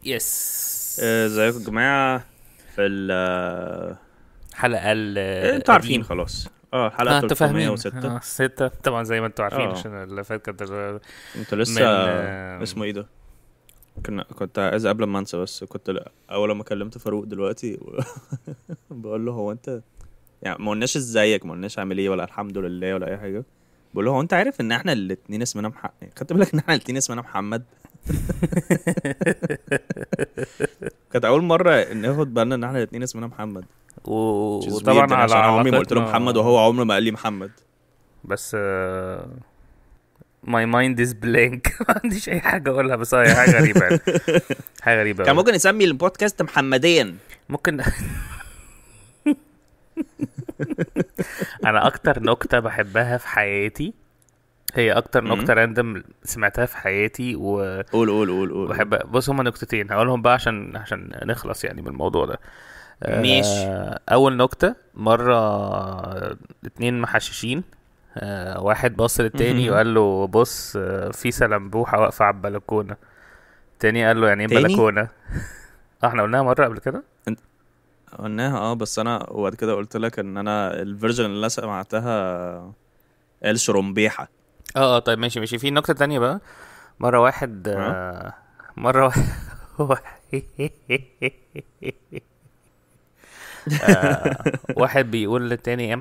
يس. ازيكم يا جماعه في حلقة انتوا عارفين خلاص. حلقه انتوا فاهمين 306. 6 طبعا زي ما انتوا عارفين، اه عشان اللي فات كانت كنت لسه اسمه ايه ده، كنت عايز قبل ما انسى، بس كنت اول ما كلمت فاروق دلوقتي بقول له هو انت يعني ما قلناش ازيك، ما قلناش عامل ايه، ولا الحمد لله ولا اي حاجه. بقول له هو انت عارف ان احنا الاثنين اسمنا خدت بالك ان احنا الاثنين اسمنا محمد؟ كانت اول مره ناخد بالنا ان احنا الاثنين اسمنا محمد. وطبعا على عشان عمري ما قلت له علاقتنا، محمد وهو عمره ما قال لي محمد. بس my mind is blank. ما عنديش اي حاجة اقولها، بس هي حاجة غريبة يعني. حاجة غريبة كان أوي. ممكن نسمي البودكاست محمديا. ممكن. انا اكتر نكتة بحبها في حياتي هي اكتر نكتة راندم سمعتها في حياتي قول. بحب. بص، هما نكتتين هقولهم بقى عشان نخلص يعني من الموضوع ده. ماشي. اول نكتة مرة، اتنين محششين، واحد بص للتاني وقال له بص، في سلمبوحة واقفة على البلكونة. التاني قال له يعني ايه تاني؟ بلكونة؟ احنا قلناها مرة قبل كده. قلناها بس انا وبعد كده قلت لك ان انا الفيرجن اللي انا سمعتها قال شرمبيحة. طيب ماشي. في نكتة تانية بقى. مرة واحد مرة واحد بيقول للتاني يا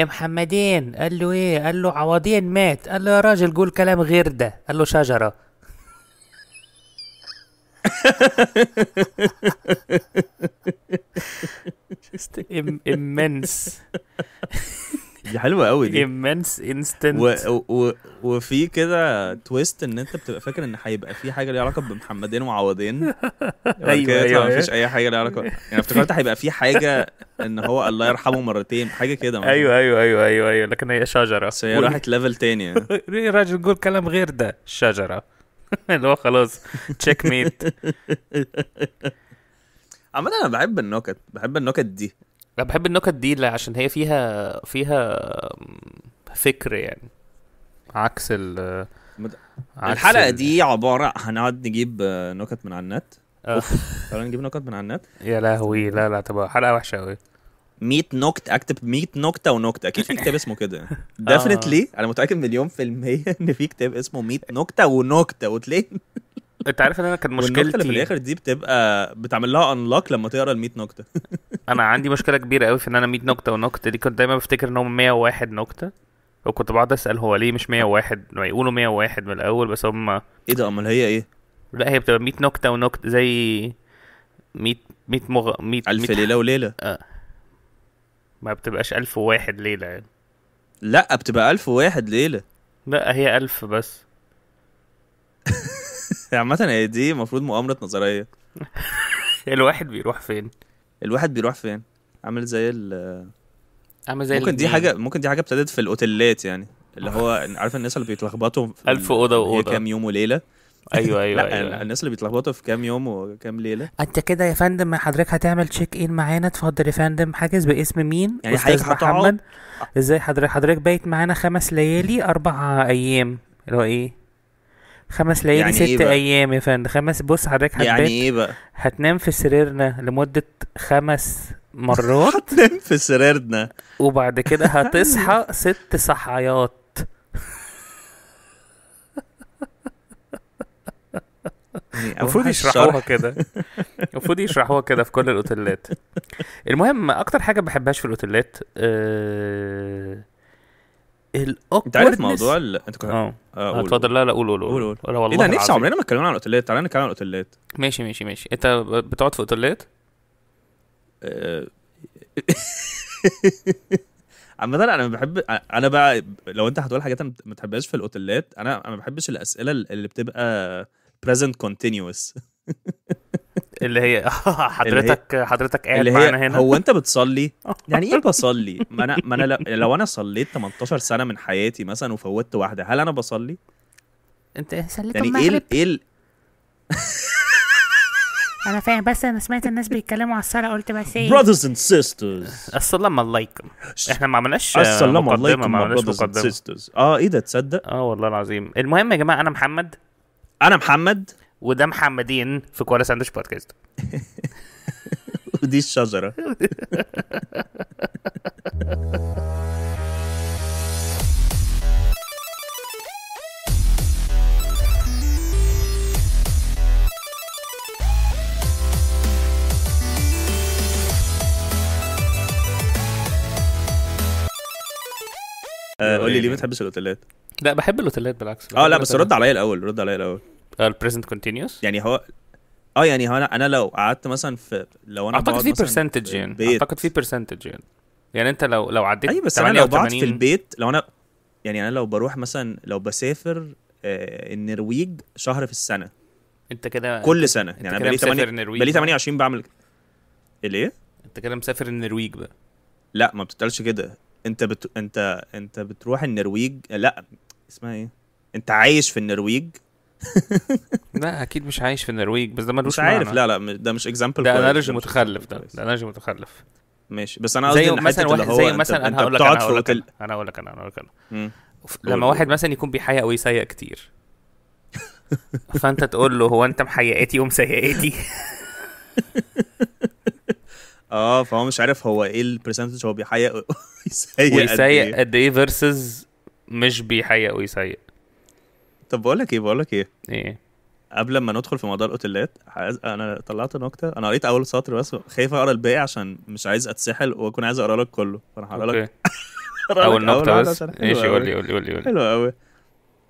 محمدين. قال له ايه؟ قال له عوضين مات. قال له يا راجل قول كلام غير ده. قال له شجرة. just immense. دي حلوة قوي دي. immense instant. وفي كده تويست ان انت بتبقى فاكر ان هيبقى في حاجة ليها علاقة بمحمدين وعوضين. ايوه مفيش اي حاجة ليها علاقة، يعني افتكرت هيبقى في حاجة ان هو الله يرحمه مرتين، حاجة كده. ايوه لكن هي شجرة. بس هي راحت ليفل تاني يعني. يا راجل قول كلام غير ده. شجرة. اللي هو خلاص تشيك ميت. عامة انا بحب النكت دي. انا بحب النكت دي عشان هي فيها فكر يعني، عكس الحلقة دي عبارة هنقعد نجيب نكت من على النت. خلينا نجيب نكت من على النت. يا لهوي، لا تبقى حلقة وحشة قوي. 100 نكتة، اكتب 100 نكتة ونكتة. اكيد في كتاب اسمه كده ديفينتلي. انا متأكد مليون في المية ان في كتاب اسمه 100 نكتة ونكتة، وتلاقي انت عارف ان انا كان والنكتة اللي في مشكلتي الاخر دي بتبقى بتعمل لها انلوك لما تقرا ال 100 نكتة. انا عندي مشكلة كبيرة قوي في ان انا 100 نكتة ونكتة دي. كنت دايما بفتكر ان هم 101 نكتة، وكنت بقعد اسال هو ليه مش 101 ما يقولوا 101 من الاول. بس هم ايه ده؟ امال هي ايه؟ لا، هي بتبقى 100 نكتة ونكتة، زي 100 ألف ليلة وليلة. ما بتبقاش 1001 ليلة يعني. لا، بتبقى 1001 ليلة. لا، هي 1000 بس. عامة هي دي المفروض مؤامرة نظرية. الواحد بيروح فين؟ الواحد بيروح فين؟ عامل زي ممكن دي حاجة ابتدت في الأوتيلات، يعني اللي هو عارف الناس اللي بيتلخبطوا في 1000 أوضة وأوضة، كام يوم وليلة. ايوه لا، الناس اللي بيتلخبطوا في كام يوم وكام ليلة. انت كده يا فندم حضرتك هتعمل تشيك ان معانا؟ اتفضل يا فندم. حاجز باسم مين؟ يعني استاذ محمد. ازاي حضرتك بايت معانا 5 ليالي 4 ايام؟ اللي هو ايه 5 ليالي يعني 6 إيه ايام يا فندم؟ بص حضرتك هتبات، يعني ايه بقى؟ هتنام في سريرنا لمدة 5 مرات. هتنام في سريرنا وبعد كده هتصحى 6 صحيات. المفروض يشرحوها كده. المفروض يشرحوها كده في كل الاوتيلات. المهم، اكتر حاجه بحبهاش في الاوتيلات انت عارف موضوع انت كنت اتفضل. لا قول. ولا والله ايه ده؟ نفسي عمرنا ما اتكلمنا عن الاوتيلات. تعالى نتكلم عن الاوتيلات. ماشي. انت بتقعد في اوتيلات؟ عامة انا بحب، انا بقى لو انت هتقول حاجات انا ما بتحبهاش في الاوتيلات، انا ما بحبش الاسئله اللي بتبقى present continuous. اللي هي حضرتك قاعد اللي معانا هي هنا. هو انت بتصلي؟ يعني ايه بصلي؟ ما انا لو انا صليت 18 سنه من حياتي مثلا وفوتت واحده، هل انا بصلي؟ انت صليت يعني المغرب؟ ايه انا فاهم، بس انا سمعت الناس بيتكلموا على الصلاه، قلت بس ايه brothers and sisters. السلام عليكم. احنا ما عملناش السلام مقدمه، عليكم ما عملناش brothers and مقدمه. sisters. ايه ده؟ تصدق والله العظيم. المهم يا جماعه، انا محمد. انا محمد. وده محمدين في كوالا ساندويتش بودكاست. ودي الشجرة. قول لي ليه ما بتحبش الاوتيلات؟ لا بحب الاوتيلات بالعكس. لا بس رد عليا الاول. البريزنت كونتينيوس يعني هو يعني هو انا لو قعدت مثلا لو انا اعتقد في برسنتج يعني اعتقد في برسنتج يعني انت لو عديت ايوه بس انا لو بقعد في البيت لو انا يعني انا لو بروح مثلا لو بسافر النرويج شهر في السنه انت كده كل سنه يعني انا بقالي 28 بعمل ليه انت كده مسافر النرويج بقى. لا ما بتقولش كده. انت بتروح النرويج. لا اسمها ايه انت عايش في النرويج. لا اكيد مش عايش في النرويج بس ده ملوش مش عارف معنى. لا ده مش اكزامبل ده انالوجي متخلف. ده انالوجي متخلف ماشي. بس انا قصدي ان مثلا اللي هو زي مثلا انا هقول لك لما واحد مثلا يكون بيحيق او يسيق كتير فانت تقول له هو انت محيقاتي ومسيقاتي. فهو مش عارف هو ايه البرسنتج هو بيحيق ويسيق قد ايه فيرسز مش بيحيق ويسيق. طب بقول لك ايه قبل ما ندخل في موضوع الاوتيلات انا طلعت نكته. انا قريت اول سطر بس خايف اقرا الباقي عشان مش عايز اتسحل واكون عايز اقرا لك كله فانا هقرا لك اول نكته بس. ايش قول لي حلو قوي.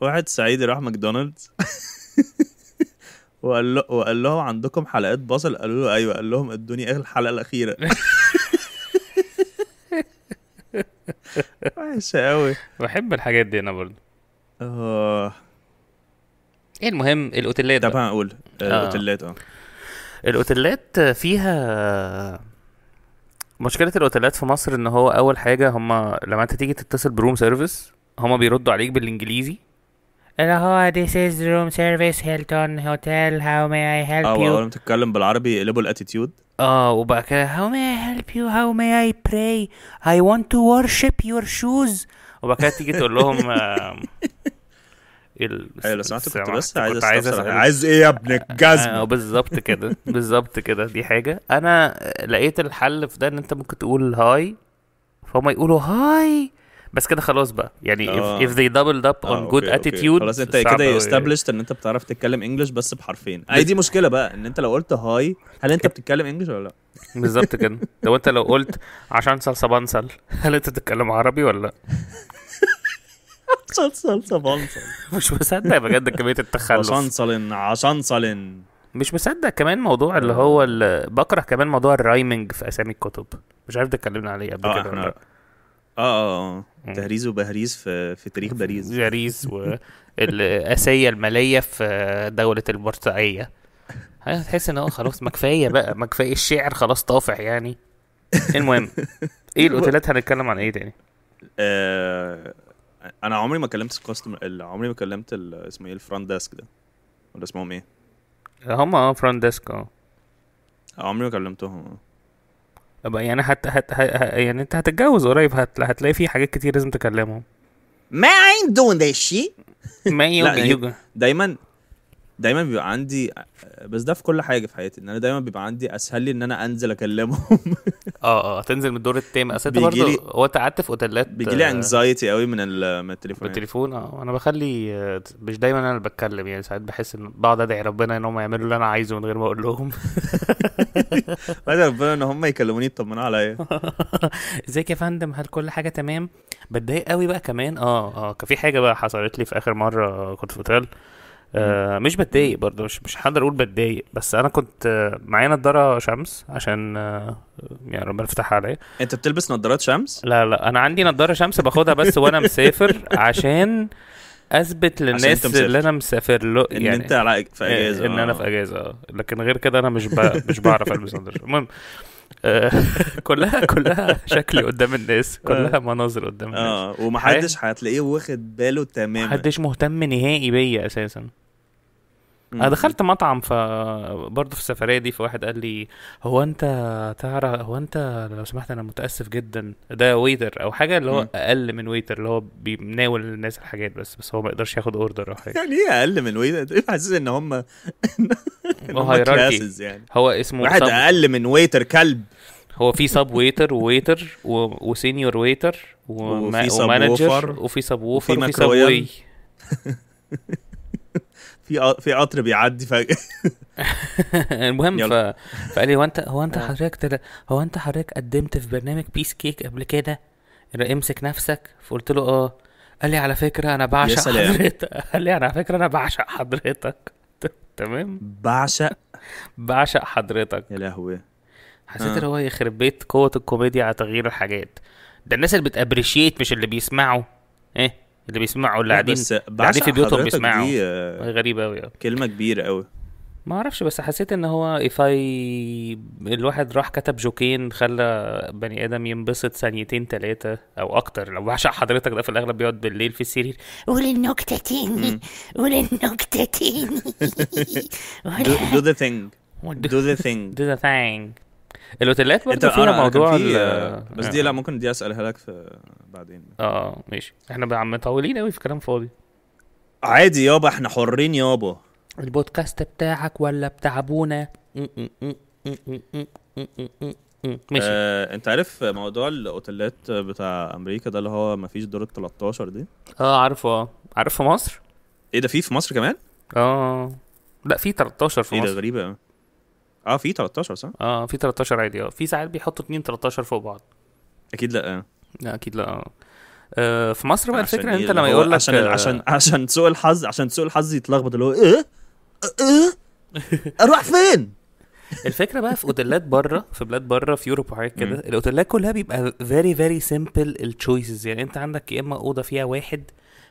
واحد صعيدي راح ماكدونالدز وقال له عندكم حلقات بصل؟ قالوا له ايوه. قال لهم ادوني ايه الحلقه الاخيره. وحشه قوي. بحب الحاجات دي انا برضه. ايه المهم الاوتيلات. طب هقول الاوتيلات الاوتيلات فيها مشكله. الاوتيلات في مصر ان هو اول حاجه هم لما انت تيجي تتصل بروم سيرفيس هم بيردوا عليك بالانجليزي اللي هو this is room service Hilton hotel how may I help you. اول ما تتكلم بالعربي يقلبوا الاتيتيود. وبقى كده how may I help you how may I pray I want to worship your shoes. وبقى كده تيجي تقول لهم ايوه لو سمحت كنت بس عايز ايه يا ابن الجزمه. بالظبط كده دي حاجه. انا لقيت الحل في ده ان انت ممكن تقول هاي فهم يقولوا هاي بس كده خلاص بقى يعني if they doubled up on good attitude خلاص انت كده established ان انت بتعرف تتكلم انجلش بس بحرفين. دي مشكله بقى ان انت لو قلت هاي هل انت بتتكلم انجلش ولا لا؟ بالظبط كده. لو انت لو قلت عشان صلصه بنصل هل انت بتتكلم عربي ولا لا؟ صلصه بنصل مش مصدق بجد كميه التخلف. عشان صلن مش مصدق كمان موضوع اللي هو بكره كمان موضوع الرايمنج في اسامي الكتب. مش عارف اتكلمنا عليه قبل كده ولا لا. تهريز وبهريز في تاريخ باريس والآسية المالية في دولة البورسعية. هتحس ان هو خلاص ما كفايه بقى ما كفايه الشعر خلاص طافح يعني. المهم ايه الاوتيلات هنتكلم عن ايه تاني؟ انا عمري ما كلمت عمري ما كلمت اسمه ايه الفرونت ديسك ده ولا اسمهم ايه هم فرونت ديسك عمري ما كلمتهم يعني يعني انت هتتجوز قريب هتلاقي فيه حاجات كتير لازم تكلمهم. ما ain't doing that shit. ما يوجا دايما بيبقى عندي بس ده في كل حاجه في حياتي ان انا دايما بيبقى عندي اسهل لي ان انا انزل اكلمهم. تنزل من الدور التاني. اصل برضه هو قعدت في اوتيلات بيجي لي انكزايتي قوي من التليفون. انا بخلي مش دايما انا اللي بتكلم يعني ساعات بحس ان بقعد ادعي ربنا ان هم يعملوا اللي انا عايزه من غير ما اقول لهم. بدعي ربنا ان هم يكلموني يطمنوا عليا. ازيك يا فندم هل كل حاجه تمام؟ بتضايق قوي بقى كمان. كان في حاجه بقى حصلت لي في اخر مره كنت في اوتيل. مش بتضايق برضه مش هقدر اقول بتضايق بس انا كنت معايا نضاره شمس عشان يعني ربنا فتحها عليا. انت بتلبس نضارات شمس؟ لا انا عندي نضاره شمس باخدها بس وانا مسافر عشان اثبت للناس اللي انا مسافر له يعني ان انت في اجازه ان انا في اجازه لكن غير كده انا مش بعرف البس نضاره. المهم كلها شكلي قدام الناس كلها مناظر قدام الناس ومحدش هتلاقيه واخد باله تماما. محدش مهتم نهائي بيا اساسا. انا دخلت مطعم برضه في السفريه دي، فواحد قال لي هو انت تعرف، هو انت لو سمحت انا متاسف جدا، ده ويتر او حاجه اللي هو اقل من ويتر، اللي هو بيناول الناس الحاجات بس هو ما يقدرش ياخد اوردر او حاجه. يعني ايه اقل من ويتر؟ حاسس ان هم هيراركي يعني. هو اسمه واحد اقل من ويتر كلب. هو في سب ويتر وويتر وسينيور ويتر ومانجر وفي سب ووفر وفي سب واي. في قطر بيعدي فجأة. المهم فقال لي هو انت حضرتك قدمت في برنامج بيس كيك قبل كده؟ امسك نفسك. فقلت له قال لي على فكرة انا بعشق حضرتك. قال لي على فكرة انا بعشق حضرتك. تمام، بعشق حضرتك. يا لهوي، حسيت ان هو يخرب بيت قوة الكوميديا على تغيير الحاجات. ده الناس اللي بتابريشيت مش اللي بيسمعوا. اللي بيسمعوا اللي قاعدين في بيوتهم بيسمعوا. غريبة قوي. كلمة كبيرة قوي. ما اعرفش، بس حسيت ان هو الواحد راح كتب جوكين خلى بني ادم ينبسط ثانيتين 3 او اكتر. لو بعشق حضرتك ده في الاغلب بيقعد بالليل في السرير قول النكتة تاني، قول النكتة تاني. do the thing. الاوتيلات برضه فيها موضوع بس دي لا ممكن دي اسالها لك في بعدين. ماشي، احنا مطولين قوي في كلام فاضي. عادي يابا، احنا حرين يابا. البودكاست بتاعك ولا بتاع ابونا؟ ماشي. انت عارف موضوع الاوتيلات بتاع امريكا ده اللي هو مفيش دور 13 دي؟ عارفه في مصر. ايه ده، في مصر كمان؟ لا في 13 في مصر. ايه ده غريبه. في 13 صح؟ في 13 عادي. في ساعات بيحطوا 2 13 فوق بعض. اكيد لا. لا اكيد لا. في مصر بقى الفكره انت لما يقول لك عشان سوء الحظ يتلخبط اللي هو اروح فين. الفكره بقى في اوتيلات بره، في بلاد بره، في يوروب وحاجات كده، الاوتيلات كلها بيبقى very very simple التشويسز. يعني انت عندك يا اما اوضه فيها 1،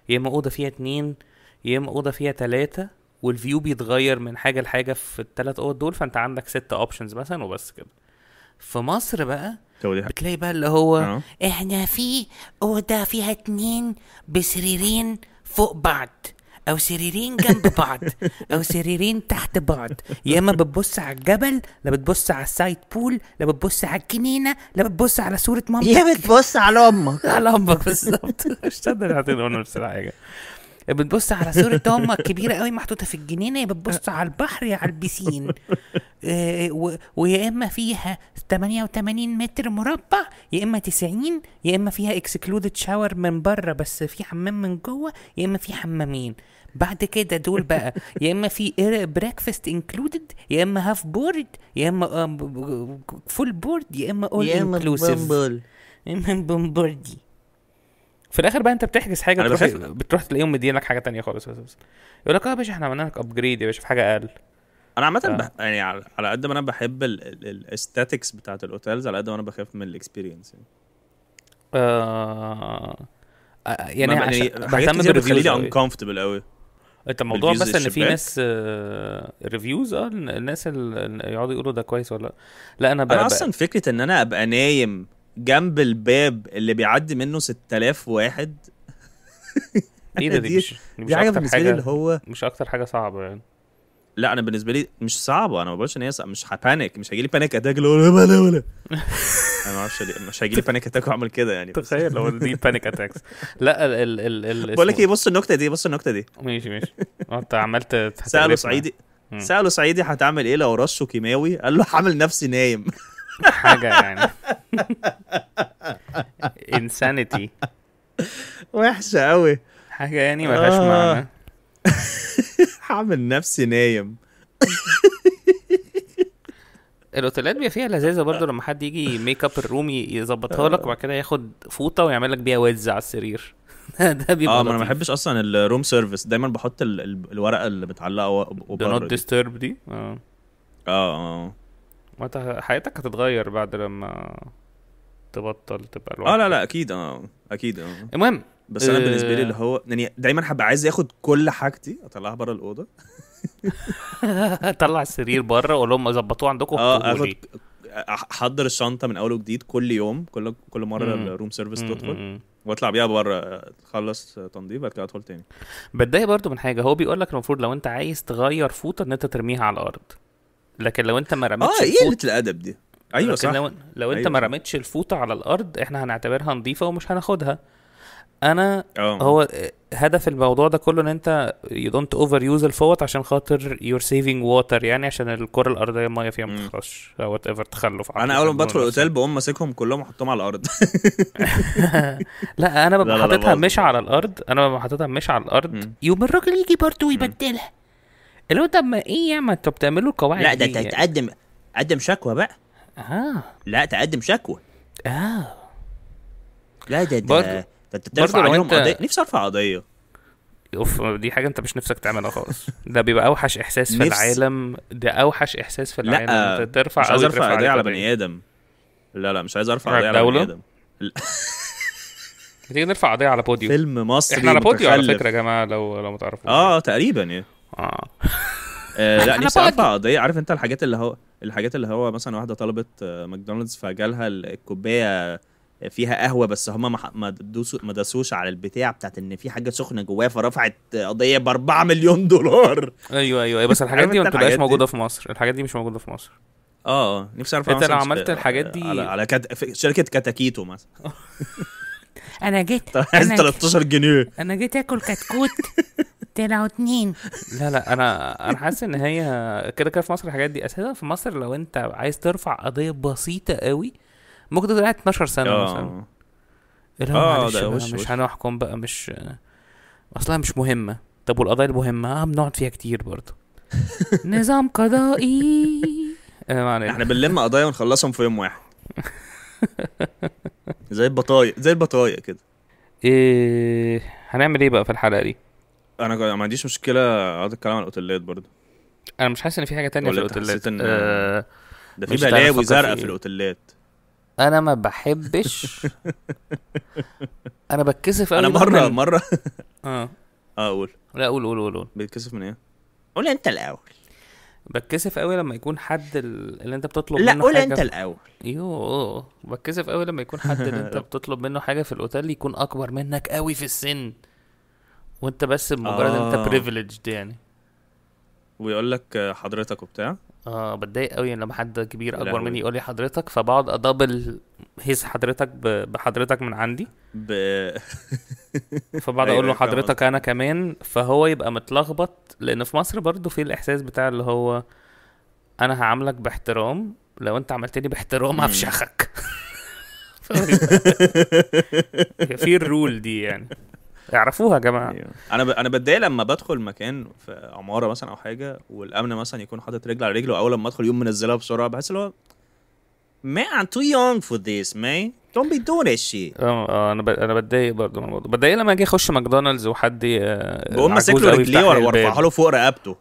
يا اما اوضه فيها 2، يا اما اوضه فيها 3، والفيو بيتغير من حاجه لحاجه في ال3 اوض دول، فانت عندك 6 اوبشنز مثلا وبس كده. في مصر بقى بتلاقي بقى اللي هو احنا في اوضه فيها 2 بسريرين فوق بعض، او سريرين جنب بعض، او سريرين تحت بعض. يا اما بتبص على الجبل، لا بتبص على السايد بول، لا بتبص على الجنينه، لا بتبص على صوره مامتك، يا بتبص على امك. على امك بالظبط. مش قادر اعطينا نفس الحاجه. بتبص على صورة امك كبيرة قوي محطوطة في الجنينة، يا بتبص على البحر يا على البسين. ويا اما فيها 88 متر مربع، يا اما 90، يا اما فيها اكسكلودد شاور من بره بس في حمام من جوه، يا اما في حمامين. بعد كده دول بقى يا اما في بريكفاست انكلودد، يا اما هاف بورد، يا اما فول بورد، يا اما اول انكلوسيف، يا اما بومبوردي. في الاخر بقى انت بتحجز حاجه بتروح تلاقيهم مدين لك حاجه تانية خالص. يقول لك يا باشا احنا عملنا لك ابجريد يا باشا في حاجه اقل. انا عامه يعني على قد ما انا بحب الاستاتيكس بتاعت الاوتيلز، على قد ما انا بخاف من الاكسبيرينس يعني بهتم بالريفيوز انكمفتبل قوي. انت الموضوع بس ان في ناس ريفيوز الناس اللي يقعدوا يقولوا ده كويس ولا لا. انا اصلا فكره ان انا ابقى نايم جنب الباب اللي بيعدي منه 6000 واحد ايه ده؟ دي حاجه بالنسبه لي اللي هو مش اكتر حاجه صعبه يعني. لا انا بالنسبه لي مش صعبه. انا ما بقولش ان هي مش هبانيك، مش هيجي لي بانيك اتاك ولا انا ما اعرفش مش هيجي لي بانيك اتاك واعمل كده يعني. تخيل لو دي بانيك اتاكس. لا بقول لك ايه، بص النكته دي ماشي انت عملت سأله صعيدي هتعمل ايه لو رشه كيماوي؟ قال له هعمل نفسي نايم. حاجه يعني insanity وحشه قوي، حاجه يعني ما فيهاش معنى. هعمل نفسي نايم. الاوتيلات بيبقى فيها لذاذه برضو لما حد يجي ميك اب الروم يظبطها لك وبعد كده ياخد فوطه ويعمل لك بيها ويدز على السرير. ده بيبقى انا ما بحبش اصلا الروم سيرفيس. دايما بحط الورقه اللي متعلقه وبره دي ديسترب دي. وانت حياتك هتتغير بعد لما تبطل تبقى الوقت. لا اكيد. المهم بس انا بالنسبه لي اللي هو يعني دايما هبقى عايز اخد كل حاجتي اطلعها بره الاوضه. طلع السرير بره وقول لهم ظبطوه عندكم. احضر الشنطه من اول وجديد كل يوم، كل مره الروم سيرفيس تدخل واطلع بيها بره، تخلص تنظيف بعد كده ادخل تاني. بتضايق برضو من حاجه، هو بيقول لك المفروض لو انت عايز تغير فوطه ان انت ترميها على الارض، لكن لو انت ما رميتش ايه الفوطه، قله الادب دي. ايوه صح. لو انت أيوة ما صح. رميتش الفوطه على الارض احنا هنعتبرها نظيفه ومش هناخدها. انا اه هو هدف الموضوع ده كله ان انت you don't overuse الفوط عشان خاطر you're saving water، يعني عشان الكره الارضيه الميه فيها ما تخرجش او whatever تخلف انا اول ما بدخل الاوتيل بقوم ماسكهم كلهم واحطهم على الارض. لا انا ببقى لا حاططها باظ. مش على الارض، انا ببقى حاططها مش على الارض، يوم الراجل يجي برضه ويبدلها. اللي هو طب ما ايه يا ما انتوا بتعملوا القواعد لا ده دي يعني. تقدم شكوى بقى. لا تقدم شكوى. لا ده برضه انت ترفع لو عليهم انت قضيه. نفسي ارفع قضيه. اوف، دي حاجه انت مش نفسك تعملها خالص. ده بيبقى اوحش احساس في نفسي. العالم، ده اوحش احساس في العالم. لا انت ترفع مش عايز او ارفع يترفع قضيه عليك على قضية. بني ادم. لا مش عايز ارفع على قضيه على الدولة؟ بني ادم. تيجي نرفع قضيه على بوديو. فيلم مصري احنا على بوديو على متخلف. فكره يا جماعه، لو ما تعرفوش. تقريبا يعني. اه لا على نفسي بوديو. ارفع قضيه. عارف انت الحاجات اللي هو مثلا واحده طلبت ماكدونالدز فجالها الكوبايه فيها قهوه بس هم ما داسوش على البتاع بتاعت ان في حاجه سخنه جواها، فرفعت قضيه ب4 مليون دولار. ايوه بس الحاجات عارف دي ما انت بتبقاش الحاجات موجوده دي؟ في مصر. الحاجات دي مش موجوده في مصر. نفسي ارفع انت لو مثلا عملت الحاجات دي على في شركه كاتاكيتو مثلا. انا جيت عايز انا 13 جنيه. انا جيت اكل كتكوت طلعوا 2. لا انا حاسس ان هي كده في مصر. الحاجات دي اساسا في مصر لو انت عايز ترفع قضيه بسيطه قوي ممكن تقعد 12 سنه مثلا. اللي هو معلش ده بقى وش مش هنحكم بقى، مش اصلا مش مهمه. طب والقضايا المهمه بنقعد فيها كتير برضه. نظام قضائي. احنا بنلم قضايا ونخلصهم في يوم واحد. زي البطايق كده. ايه هنعمل ايه بقى في الحلقه دي؟ انا ما عنديش مشكله اقعد اتكلم عن الاوتيلات برضو. انا مش حاسس ان في حاجه تانية في ولا انت الاوتيلات. حسيت ان ده في مش عارف بلاوي أفكر في زرقاء إيه. في الاوتيلات؟ انا ما بحبش. انا بتكسف انا قوي مره اقول. لا قول. بتكسف من ايه؟ قول انت الاول. بتكسف قوي لما يكون حد اللي انت بتطلب لا منه قول حاجه انت الاول. بتكسف قوي لما يكون حد اللي انت بتطلب منه حاجه في الاوتيل يكون اكبر منك قوي في السن، وانت بس بمجرد انت بريفيليجد يعني، ويقول لك حضرتك وبتاع. بتضايق قوي لما حد كبير اكبر مني يقول لي حضرتك، فبقعد ادبل هيز حضرتك بحضرتك من عندي فبعد اقول له حضرتك انا كمان، فهو يبقى متلخبط. لان في مصر برضو في الاحساس بتاع اللي هو انا هعاملك باحترام، لو انت عملتني باحترام هفشخك. في الرول دي يعني، اعرفوها يا جماعه. انا بتضايق لما بدخل مكان في عماره مثلا او حاجه والامن مثلا يكون حاطط رجل على رجله، اول لما ادخل يوم منزلها بسرعه، بحس اللي هو man I'm too young for this man don't be doing that shit. انا بتضايق برضه من الموضوع. بتضايق لما اجي اخش ماكدونالدز وحد بقوم ماسك له رجليه وارفعها له فوق رقبته.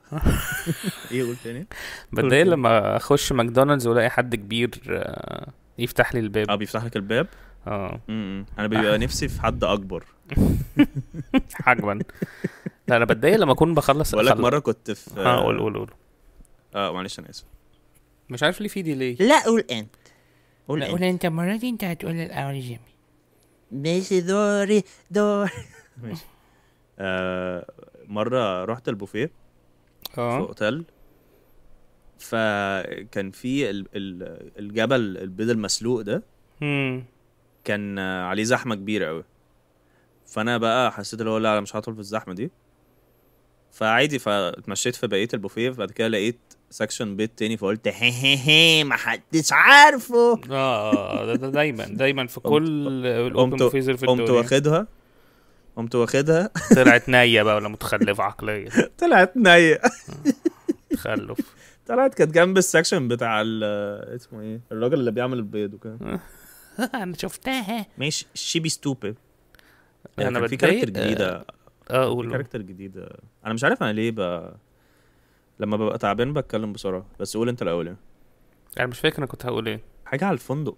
ايه قول تاني؟ بتضايق لما اخش ماكدونالدز والاقي حد كبير يفتح لي الباب. بيفتح لك الباب. انا بيبقى نفسي في حد اكبر. حجما. لا انا بتضايق لما اكون بخلص. بقول لك مره كنت في قول. معلش انا اسف. مش عارف ليه في دي ليه. لا قول انت. قول انت المره دي انت هتقول الاول جيمي. ماشي دور ماشي. مره رحت البوفيه في اوتيل، فكان في الجبل البيض المسلوق ده كان عليه زحمه كبيره قوي. فانا بقى حسيت اللي هو لا مش هطول في الزحمه دي، فعادي فاتمشيت في بقيه البوفيه. بعد كده لقيت سكشن بيت تاني، فقلت هي ما حدش عارفه. ده دايما في كل الاوبن بوفيز في الدنيا. قمت واخدها طلعت نية بقى ولا متخلفة عقليا؟ طلعت نية. تخلف. طلعت كانت جنب السكشن بتاع اسمه ايه الراجل اللي بيعمل البيض وكده. انا شفتها. ماشي شيبي ستوبid. انا في كاركتر جديدة. قول. كاركتر جديدة. انا مش عارف انا ليه لما ببقى تعبان بتكلم بسرعة. بس قول انت الاول. انا مش فاكر انا كنت هقول ايه. حاجة على الفندق.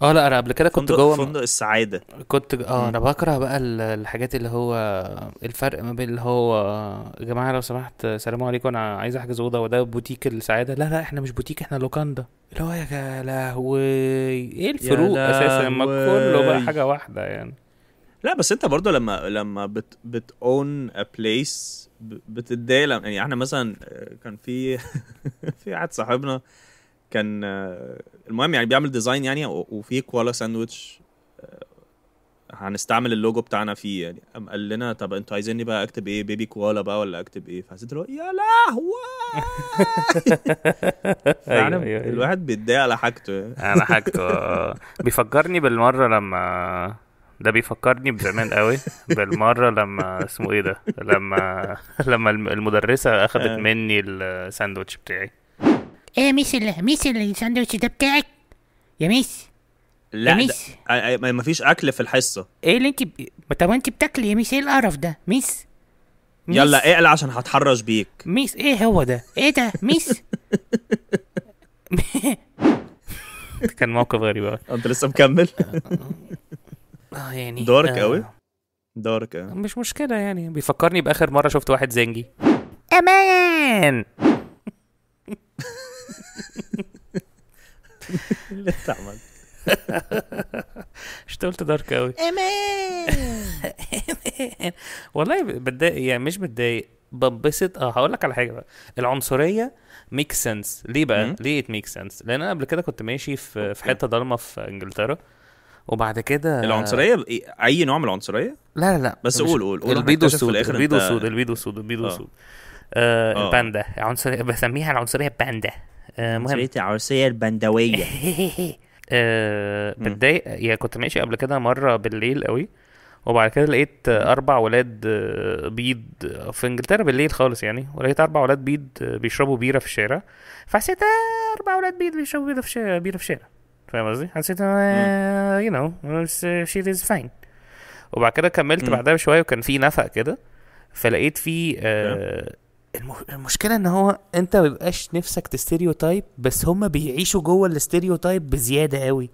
لا انا قبل كده كنت جوه فندق السعاده. كنت انا بكره بقى الحاجات اللي هو الفرق ما بين اللي هو يا جماعه لو سمحت سلام عليكم انا عايز احجز اوضه وده بوتيك السعاده. لا احنا مش بوتيك احنا لوكاندا. اللي هو يا لهوي ايه الفروق اساسا ما كله بقى حاجه واحده يعني. لا بس انت برضو لما بتاون ا بليس بتتضايق يعني احنا مثلا كان في في واحد صاحبنا كان المهم يعني بيعمل ديزاين يعني وفي كوالا ساندويتش هنستعمل اللوجو بتاعنا فيه يعني. قام قال لنا طب انتوا عايزيني بقى اكتب ايه بيبي كوالا بقى ولا اكتب ايه؟ فحسيت له يا لهوي. فعلا الواحد بيتضايق على حاجته على حاجته. بيفكرني بالمره لما ده بيفكرني بزمان قوي بالمره لما اسمه ايه ده لما المدرسه اخذت مني الساندوتش بتاعي. ايه ميس الساندوتش ده بتاعك يا ميس؟ لا ميس ما فيش اكل في الحصه. ايه اللي انت طب انت بتاكلي يا ميس؟ ايه القرف ده ميس؟ يلا اقلع عشان هتحرش بيك ميس. ايه هو ده؟ ايه ده ميس؟ كان موقف غريب قوي. انت لسه مكمل؟ يعني دارك قوي دارك مش مشكله يعني. بيفكرني باخر مره شفت واحد زنجي امان. اللي انت عملت اشتغلت دارك قوي. امان. والله بتضايق يعني مش بتضايق بنبسط. هقول لك على حاجه بقى. العنصريه ميك سنس ليه بقى؟ ليه ميك سنس؟ لان انا قبل كده كنت ماشي في حته ضلمه في انجلترا وبعد كده العنصريه اي نوع من العنصريه؟ لا بس قول البيض والسود. البيض والسود الباندا. عنصريه بسميها العنصريه باندا. مهم العنصريه البندويه. بتضايق يعني. كنت ماشي قبل كده مره بالليل قوي وبعد كده لقيت 4 ولاد بيض في انجلترا بالليل خالص يعني. ولقيت 4 ولاد بيض بيشربوا بيره في الشارع. فحسيت 4 ولاد بيض بيشربوا بيره في الشارع. فاهم قصدي؟ حسيت you know shit is fine. وبعد كده كملت بعدها بشويه وكان في نفق كده فلقيت في المشكله ان هو انت ما بيبقاش نفسك تستيريوتايب بس هم بيعيشوا جوه الاستيريوتايب بزياده قوي.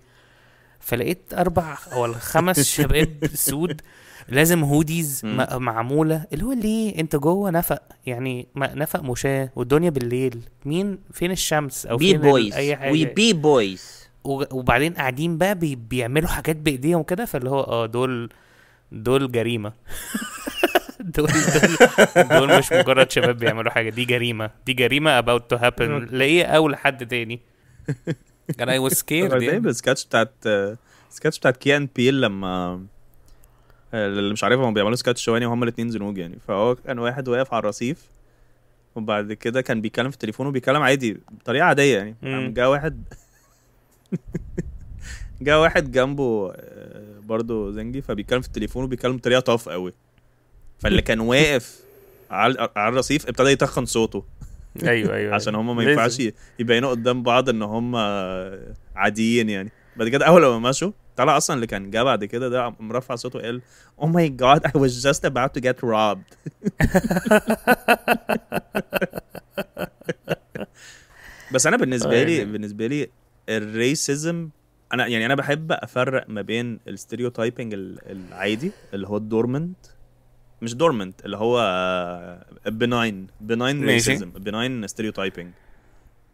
فلقيت 4 أو 5 شباب سود لازم هوديز معموله. اللي هو ليه انت جوه نفق يعني نفق مشاه والدنيا بالليل مين فين الشمس او فين اي حاجه وي بي بويز. وبعدين قاعدين بقى بيعملوا حاجات بايديهم كده. فاللي هو دول جريمه. دول مش مجرد شباب بيعملوا حاجه. دي جريمه about to happen لايه او لحد تاني. كان I was scared يعني. السكتش بتاعت كيان بيل لما اللي مش عارفهم بيعملوا سكتش يعني وهم الاثنين زنوج يعني. فهو كان واحد واقف على الرصيف وبعد كده كان بيتكلم في التليفون وبيتكلم عادي بطريقه عاديه يعني. جاء واحد جنبه برضو زنجي فبيتكلم في التليفون وبيتكلم بطريقه طاف قوي. فاللي كان واقف على الرصيف ابتدى يتخن صوته. ايوه عشان هم ما ينفعش يبينوا قدام بعض ان هم عاديين يعني. بعد كده اول ما مشوا طلع اصلا اللي كان جه بعد كده ده مرفع صوته قال oh my god I was just about to get robbed. بس انا بالنسبه لي الريسيزم انا بحب افرق ما بين الستيريوتايبنج العادي اللي هو الدورمنت مش دورمنت اللي هو بناين ريسيزم بناين ستيريوتايبنج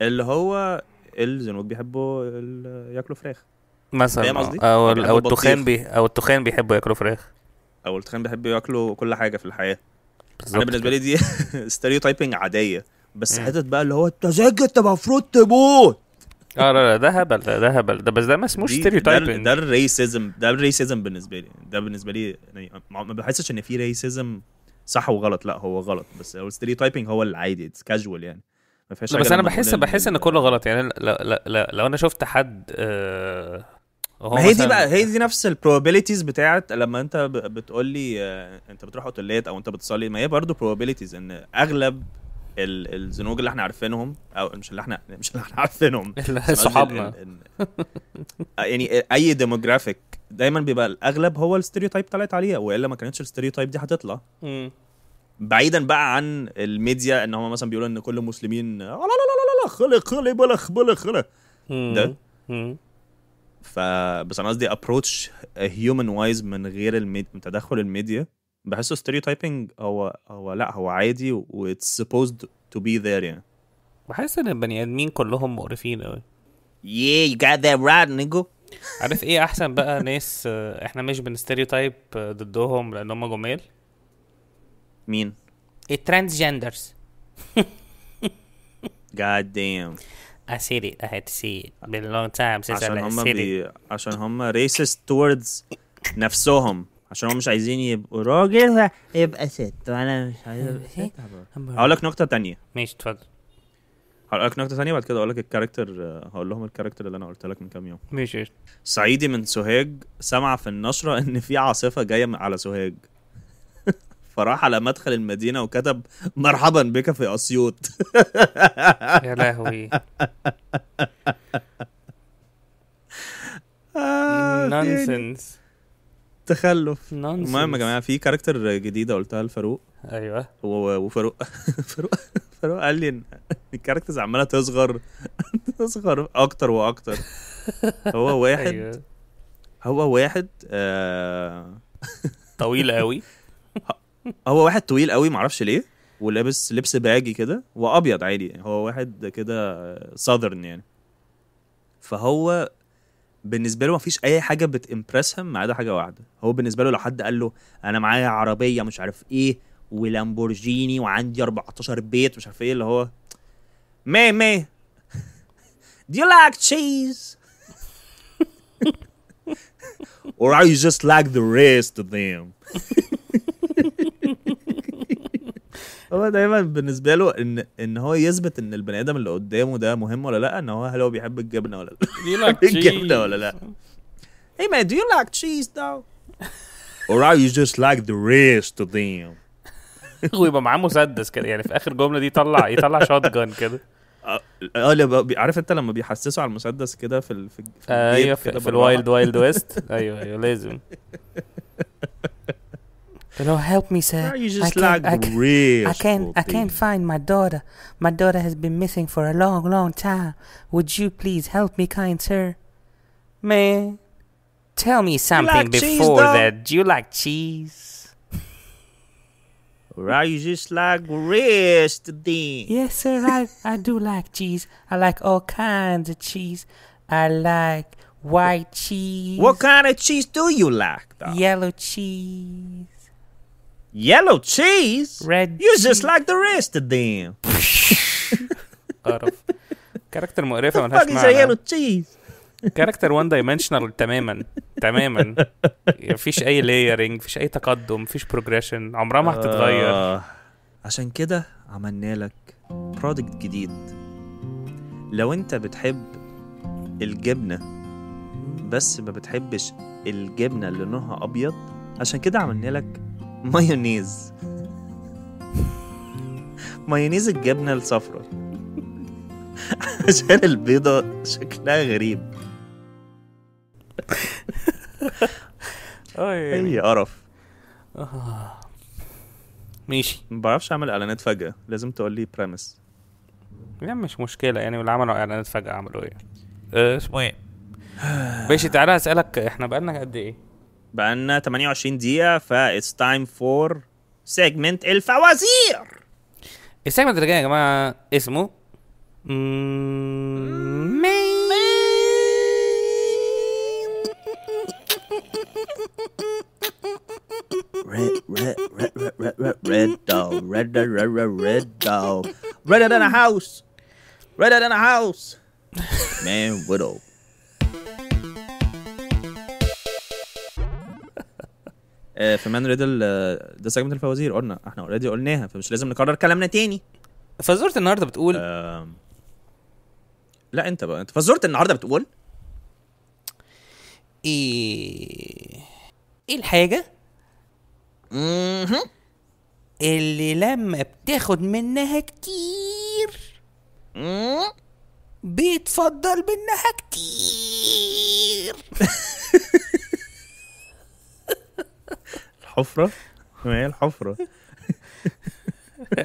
اللي هو الزنوج بيحبوا ياكلوا فراخ مثلا او التخان بيحبوا ياكلوا فراخ او التخان بيحبوا ياكلوا كل حاجه في الحياه. انا بالنسبه لي دي ستيريوتايبنج عاديه. بس حته بقى اللي هو انت زاجت انت المفروض تموت. لا ده هبل ده بس ده ما اسموش ستيريوتايبنج. ده الريسيزم بالنسبه لي يعني ما بحسش ان في ريسيزم صح وغلط. لا هو غلط بس هو الستيريوتايبنج هو العادي اتس كاجوال يعني ما فيهاش حاجه. بس انا بحس ان كله غلط يعني. لو انا شفت حد ما هي دي نفس البروبابيليتيز بتاعت لما انت بتقول لي انت بتروح اوتيلات او انت بتصلي. ما هي برضو probabilities ان اغلب الزنوج اللي احنا عارفينهم او مش اللي احنا عارفينهم صحابنا يعني اي ديموغرافيك دايما بيبقى الاغلب هو الستيريوتايب طلعت عليه والا ما كانتش الستيريوتايب دي هتطلع. بعيدا بقى عن الميديا ان هم مثلا بيقولوا ان كل المسلمين لا خلق بلخ ده بس انا قصدي approach human wise من غير من تدخل الميديا. بحسه stereotyping هو لا هو عادي و it's supposed to be there يعني. بحس ان البني ادمين كلهم مقرفين قوي. Yeah, you got that right, nigga. عارف ايه احسن بقى ناس احنا مش بنستيريوتايب ضدهم لان هم جمال؟ مين؟ الترانسجندرز. God damn. I said it. I had to say it. Been a long time since I said it. عشان هم racist towards نفسهم. عشان هم مش عايزين يبقوا راجل يبقى ست وانا مش عايز ابقى ست. هقول لك نقطة تانية. ماشي اتفضل. هقول لك نقطة تانية بعد كده اقول لك الكاركتر. هقول لهم الكاركتر اللي انا قلت لك من كام يوم. ماشي. صعيدي من سوهاج سمع في النشرة ان في عاصفة جاية على سوهاج. فراح على مدخل المدينة وكتب مرحبا بك في أسيوط. يا لهوي. نونسنس. تخلف. المهم يا جماعة في كاركتر جديدة قلتها لفاروق. ايوه. وفاروق فاروق قال لي ان الكاركترز عمالة تصغر اكتر واكتر. هو واحد. أيوة. هو واحد طويل قوي. هو واحد طويل قوي معرفش ليه ولابس لبس باجي كده وابيض عادي يعني. هو واحد كده ساذرن يعني. فهو بالنسبه له مفيش اي حاجه بتimpressهم ما عدا حاجه واحده. هو بالنسبه له لو حد قال له انا معايا عربيه مش عارف ايه ولامبورجيني وعندي 14 بيت مش عارف ايه اللي هو مي do you like cheese or are you just like the rest of them. هو دايما بالنسبه له ان هو يثبت ان البني ادم اللي قدامه ده مهم ولا لا. ان هو هل هو بيحب الجبنه ولا لا. الجبنه ولا لا. Hey man, do you like cheese though? Or are you just like the rest of them? ويبقى معاه مسدس كده يعني في اخر جمله دي يطلع شوت جان كده. عارف انت لما بيحسسوا على المسدس كده في ايوه في الوايلد ويست. ايوه لازم. Hello, help me, sir. I can't find my daughter. My daughter has been missing for a long time. Would you please help me, kind sir? Man, tell me something before that. Do you like cheese? Or are you just like rest then? Yes, sir. I do like cheese. I like all kinds of cheese. I like white cheese. What kind of cheese do you like, though? Yellow cheese. Yellow cheese? Red You cheese. just like the rest of them. قرف. كاركتر مقرفة ملهاش معنى. Yellow cheese. كاركتر وان دايمنشنال تماما. مفيش اي لايرنج مفيش اي تقدم مفيش بروجريشن عمرها ما هتتغير. عشان كده عملنا لك برودكت جديد. لو انت بتحب الجبنة بس ما بتحبش الجبنة اللي لونها ابيض عشان كده عملنا لك مايونيز. مايونيز الجبنة الصفراء عشان البيضة شكلها غريب. هي قرف. ماشي. ما بعرفش اعمل اعلانات فجأة. لازم تقول لي بريمس. يعني مش مشكلة يعني واللي عملوا اعلانات فجأة عملوا ايه؟ اسمه ايه؟ باشا تعالى هسألك احنا بقالنا قد ايه؟ بقالنا 28 دقيقة it's time for segment الفوازير. السيجمنت اللي جاي يا جماعة اسمه red dog redder than a house man widow. في مان ريدل ده سيجمنت الفوازير احنا اوريدي قلناها فمش لازم نكرر كلامنا تاني. فزورة النهارده بتقول لا انت بقى انت فزورة النهارده بتقول ايه الحاجة اللي لما بتاخد منها كتير بيتفضل منها كتير. الحفرة. ما هي الحفرة.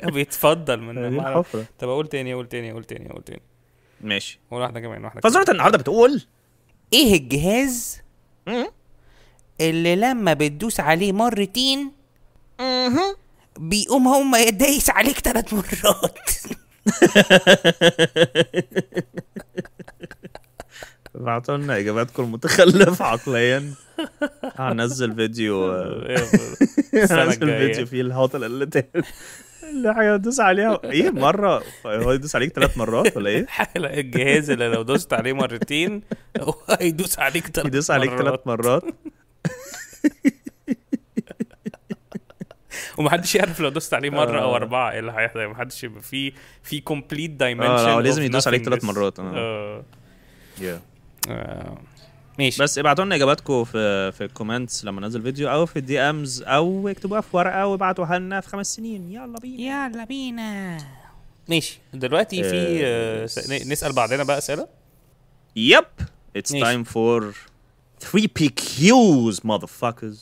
بيتفضل منها الحفرة. طب اقول تاني ماشي. قول واحدة كمان فزورة النهارده بتقول ايه الجهاز اللي لما بتدوس عليه مرتين بيقوم هما يدايس عليك 3 مرات؟ ابعتوا لنا اجاباتكم المتخلفه عقليا. هنزل فيديو هنزل فيديو فيه الهوتل اللي حاجه تدوس عليها ايه مره هو يدوس عليك 3 مرات ولا ايه؟ الجهاز اللي لو دوست عليه مرتين هو هيدوس عليك 3 مرات. يدوس عليك 3 مرات. ومحدش يعرف لو دوست عليه مره او 4 ايه اللي هيحصل. محدش يبقى في كومبليت دايمنشن. لازم يدوس عليك 3 مرات. ماشي. بس ابعتوا لنا اجاباتكم في الكومنتس لما ننزل فيديو او في الدي امز او اكتبوها في ورقه وابعتوها لنا في 5 سنين. يلا بينا. ماشي. دلوقتي في نسال بعضنا بقى اسئله. يب it's time for 3 PQs motherfuckers,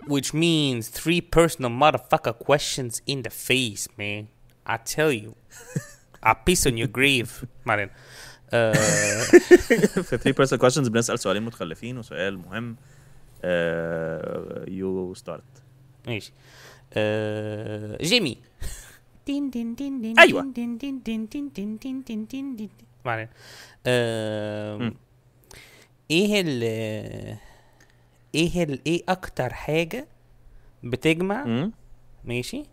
which means 3 personal motherfucker questions in the face, man. I tell you, I piss on your grave. معلن. في 3 personal questions بنسأل سؤالين متخلفين وسؤال مهم. You start. ماشي. جيمي. أيوة. معلن. ايه اكتر حاجة بتجمع ماشي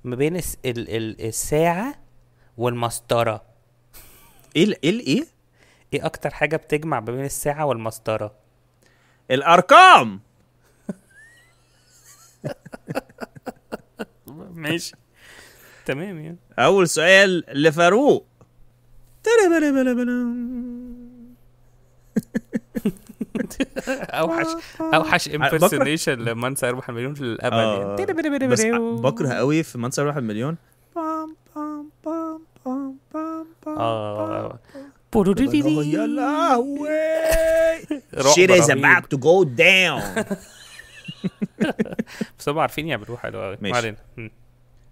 ما بين الساعة والمسطرة؟ ايه اكتر حاجة بتجمع ما بين الساعة والمسطرة؟ الارقام. ماشي تمام يعني. اول سؤال لفاروق. اوحش امبرسونيشن لمن سيربح المليون في الابد. بس بكره قوي في من سيربح المليون. يا لهوي shit is about to go down. بس هم عارفين يعملوه حلو قوي. ماشي.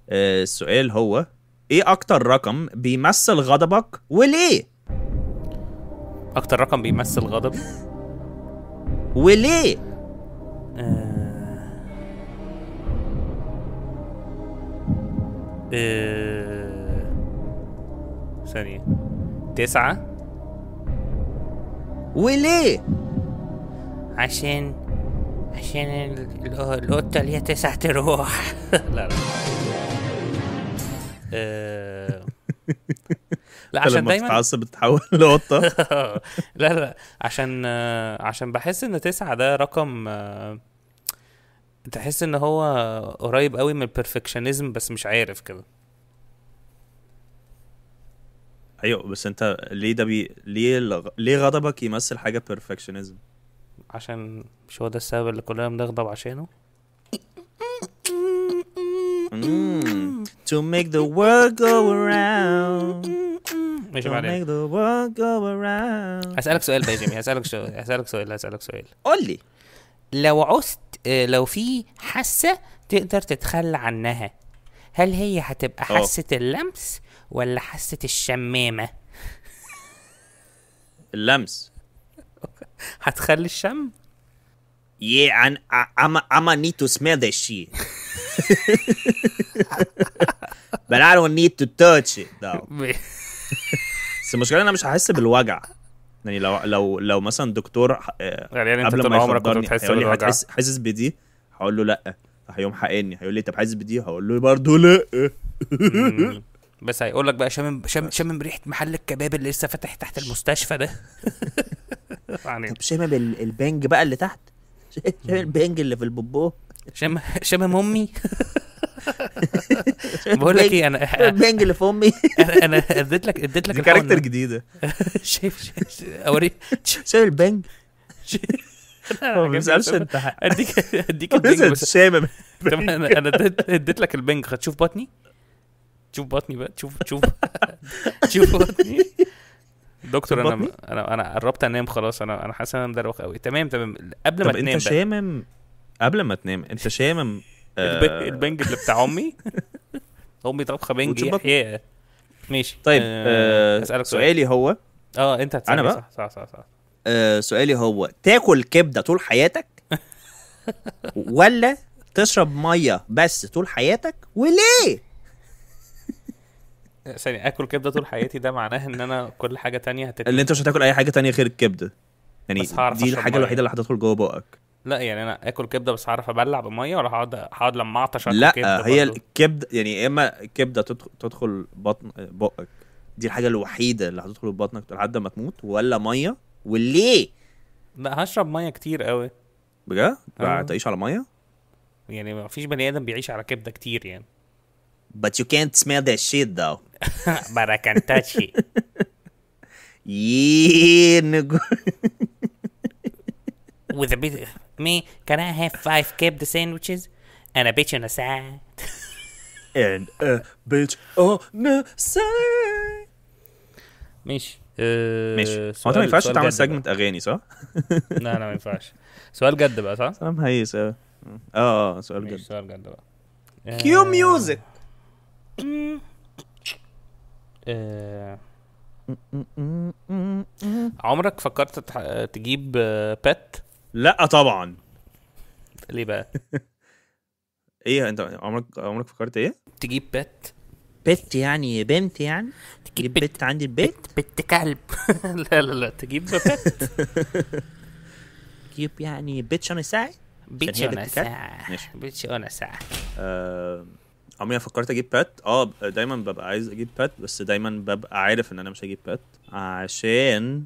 السؤال هو ايه اكتر رقم بيمثل غضبك وليه؟ اكتر رقم بيمثل غضبي وليه؟ ثانية 9. وليه؟ عشان القطة ليها 9 أرواح. لا لا عشان دايما تتعصب بتتحول لقطة. لا عشان بحس ان 9 ده رقم تحس ان هو قريب قوي من البرفكشنزم بس مش عارف كده. ايوه بس انت ليه ده ليه غضبك يمثل حاجة perfectionism؟ عشان مش هو ده السبب اللي كلنا بنغضب عشانه. To make the world go around. ماشي معلش. To make the world go around. هسألك سؤال بقى يا جيمي. هسألك سؤال. قول لي. لو في حاسة تقدر تتخلى عنها، هل هي هتبقى حاسة اللمس ولا حاسة الشمامة؟ اللمس. هتخلي الشم؟ Yeah, I'm need to smell that shit. But I don't need to touch it though. بس المشكلة أنا مش هحس بالوجع. يعني لو مثلا دكتور يعني قبل ما يفضلني هيقول لي حاسس بدي، هقول له لأ. هيقوم حقني هيقول لي طب حاسس بدي، هقول له برضه لأ. بس هيقول لك بقى شامم ريحة محل الكباب اللي لسه فاتح تحت المستشفى ده. طب شامم البنج بقى اللي تحت، شامم البنج اللي في البوبو، شامم امي. بقول لك ايه، انا البنج اللي في امي. انا اديت لك الكاركتر جديده. شايف اوري شايف البنج. ما بيسالش انت اديك البنج بس شامم. انا اديت لك البنج. هتشوف بطني، شوف بطني بقى، شوف بطني. دكتور انا قربت انام خلاص. انا حاسس ان انا مدروخ قوي. تمام قبل ما تنام انت شامم قبل ما تنام انت شامم البنج اللي بتاع امي. امي طبخه بنج يحيى. ماشي. طيب اسالك سؤالي هو انت هتسالني. أنا بقى؟ صح. سؤالي هو تاكل كبده طول حياتك ولا تشرب ميه بس طول حياتك، وليه؟ ثانية، اكل كبده طول حياتي ده معناه ان انا كل حاجه تانية اللي انت مش هتاكل اي حاجه تانية غير الكبده، يعني بس هعرف دي أشرب الحاجه مية. الوحيده اللي هتدخل جوه بقك. لا يعني انا اكل كبده بس هعرف ابلع بميه، ولا هقعد لما اعطش اكل كبده لا، هي برضو؟ الكبده يعني يا اما الكبده تدخل بطن بقك، دي الحاجه الوحيده اللي هتدخل بطنك لحد ما تموت، ولا ميه، وليه؟ لا هشرب ميه كتير قوي. بجد اه تعيش على ميه؟ يعني ما فيش بني ادم بيعيش على كبده كتير يعني. but you can't smell that shit though. but I can touch it. yeah. with a bit me can I have 5 kebab sandwiches and a bitch on a side. and a bitch on the side. ماشي. ماشي. هو انت ما ينفعش تعمل سيجمنت اغاني صح؟ لا ما ينفعش. سؤال جد بقى صح؟ سلام هيس. سؤال جد. سؤال جد بقى. كيو ميوزك. عمرك فكرت تجيب بات؟ لا طبعا. ليه بقى؟ ايه انت عمرك فكرت ايه؟ تجيب بات؟ بت يعني بنت، يعني تجيب بت عندي البيت؟ بنت كلب. لا تجيب بات. تجيب يعني بيتش اون ساعه. bitch on a side. bitch on a side. عمري فكرت اجيب بات. دايما ببقى عايز اجيب بات، بس دايما ببقى عارف ان انا مش هجيب بات عشان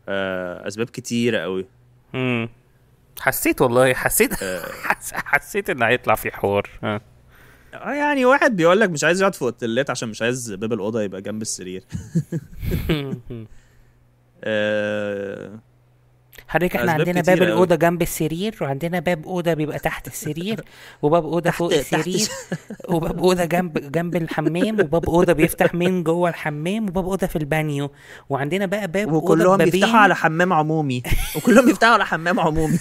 اسباب كتيره قوي. حسيت والله حسيت ان هيطلع في حوار. يعني واحد بيقول لك مش عايز يقعد في اوتيلات عشان مش عايز باب الاوضه يبقى جنب السرير. حضرتك احنا أسباب عندنا كتيرة باب أوي. الأوضة جنب السرير، وعندنا باب أوضة بيبقى تحت السرير، وباب أوضة فوق السرير، وباب أوضة جنب الحمام، وباب أوضة بيفتح من جوه الحمام، وباب أوضة في البانيو، وعندنا بقى باب أوضة وكلهم ببابين. بيفتحوا على حمام عمومي. وكلهم بيفتحوا على حمام عمومي.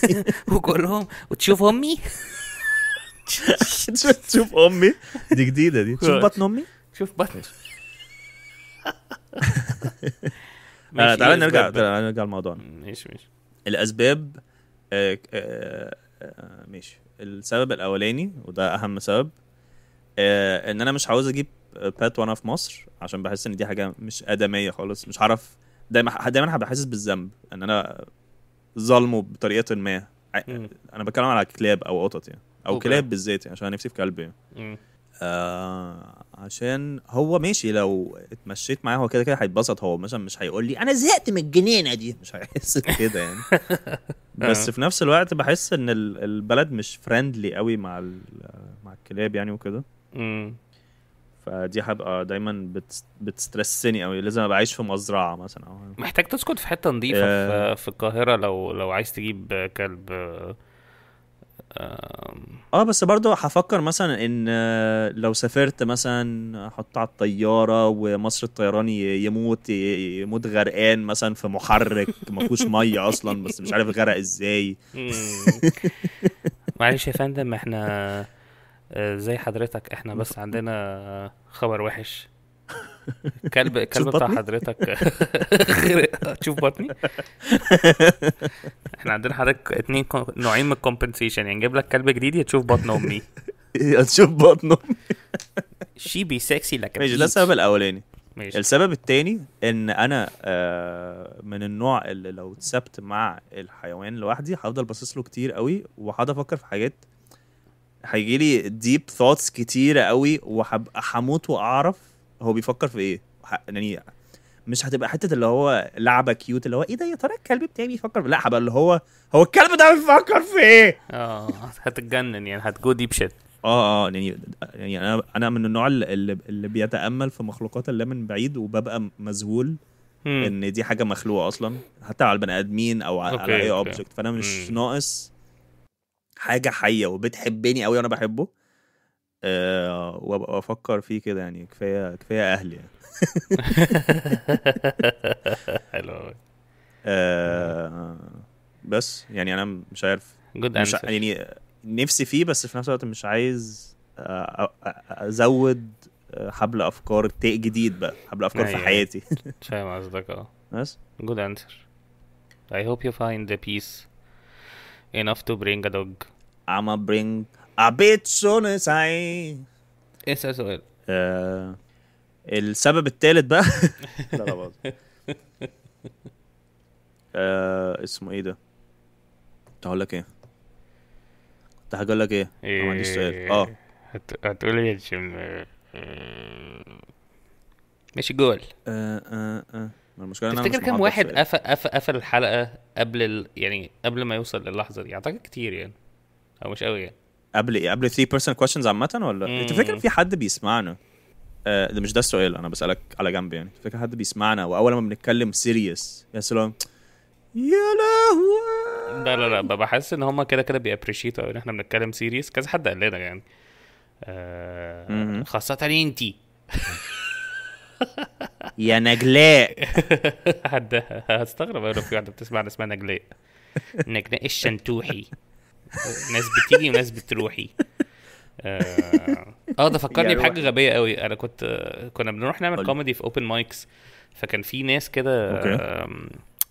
وكلهم وتشوف أمي. تشوف امي دي جديده دي. تشوف بطن امي. شوف بطن. تعالى نرجع لموضوعنا. ماشي. الاسباب. ماشي. السبب الاولاني وده اهم سبب، ان انا مش عاوز اجيب بات وانا في مصر، عشان بحس ان دي حاجه مش ادميه خالص. مش هعرف، دايما هبقى حاسس بالذنب ان انا ظالمه بطريقه ما. انا بتكلم على كلاب او قطط يعني، او كلاب بالذات يعني، عشان نفسي في كلب يعني. عشان هو ماشي لو اتمشيت معاه هو كده كده هيتبسط. هو مثلا مش هيقول لي انا زهقت من الجنينه دي، مش هيحس كده يعني. بس في نفس الوقت بحس ان البلد مش فريندلي قوي مع الكلاب يعني وكده. فدي هبقى دايما بتسترسني قوي. لازم ابقى عايش في مزرعه مثلا او محتاج تسكن في حته نظيفه في القاهره لو عايز تجيب كلب. بس برضو هفكر مثلا ان لو سافرت مثلا احط على الطياره ومصر الطيران يموت غرقان مثلا في محرك ما فيهوش ميه اصلا، بس مش عارف غرق ازاي. معلش يا فندم، احنا زي حضرتك، احنا بس عندنا خبر وحش. كلب بتاع حضرتك تشوف بطني. احنا عندنا حضرتك 2 نوعين من الكومبنسيشن، يعني نجيب لك كلب جديد تشوف بطن امي. تشوف بطن امي. شي بي سكسي لك. ماشي، ده السبب الاولاني. ماشي. السبب التاني ان انا من النوع اللي لو اتسبت مع الحيوان لوحدي هفضل باصص له كتير قوي، وهقعد افكر في حاجات، هيجيلي ديب ثوتس كتيره قوي، وهبقى هموت واعرف هو بيفكر في ايه. يعني مش هتبقى حته اللي هو لعبه كيوت اللي هو ايه ده يا ترى الكلب بتاعي بيفكر في، لا هبقى اللي هو الكلب ده بيفكر في ايه. هتتجنن يعني، هتجو ديب شيت. يعني انا من النوع اللي بيتامل في مخلوقات الله من بعيد، وببقى مذهول ان دي حاجه مخلوقه اصلا، حتى على البني ادمين او على اي اوبجكت. فانا مش ناقص حاجه حيه وبتحبني قوي وانا بحبه وابقى افكر فيه كده يعني. كفايه اهلي يعني. حلو. بس يعني انا مش عارف، مش يعني نفسي فيه، بس في نفس الوقت مش عايز ازود حبل افكار جديد بقى، حبل افكار في حياتي. فاهم قصدك. بس good answer. I hope you find the peace enough to bring a dog. I'ma bring a bit soon as I. اسأل سؤال. السبب الثالث بقى. لا باظ. اسمه ايه ده؟ كنت هقول لك ايه؟ ما عنديش سؤال. هتقول ايه؟ ماشي جول. المشكلة انا تفتكر كم واحد قفل الحلقة قبل يعني قبل ما يوصل للحظة دي؟ اعتقد كتير يعني، او مش قوي يعني. قبل 3% questions عامة ولا؟ انت فاكر في حد بيسمعنا؟ ده مش ده السؤال، انا بسألك على جنب يعني. فاكر حد بيسمعنا واول ما بنتكلم سيريس يا سلام يا لهوي؟ لا بحس ان هما كده بيابريشيتوا ان احنا بنتكلم سيريس. كذا حد قال لنا يعني خاصة انتي يا نجلاء. حد هستغرب لو في واحدة بتسمعنا اسمها نجلاء الشنتوحي. ناس بتيجي وناس بتروحي. ده فكرني بحاجة غبية قوي. انا كنا بنروح نعمل كوميدي في اوبن مايكس، فكان في ناس كده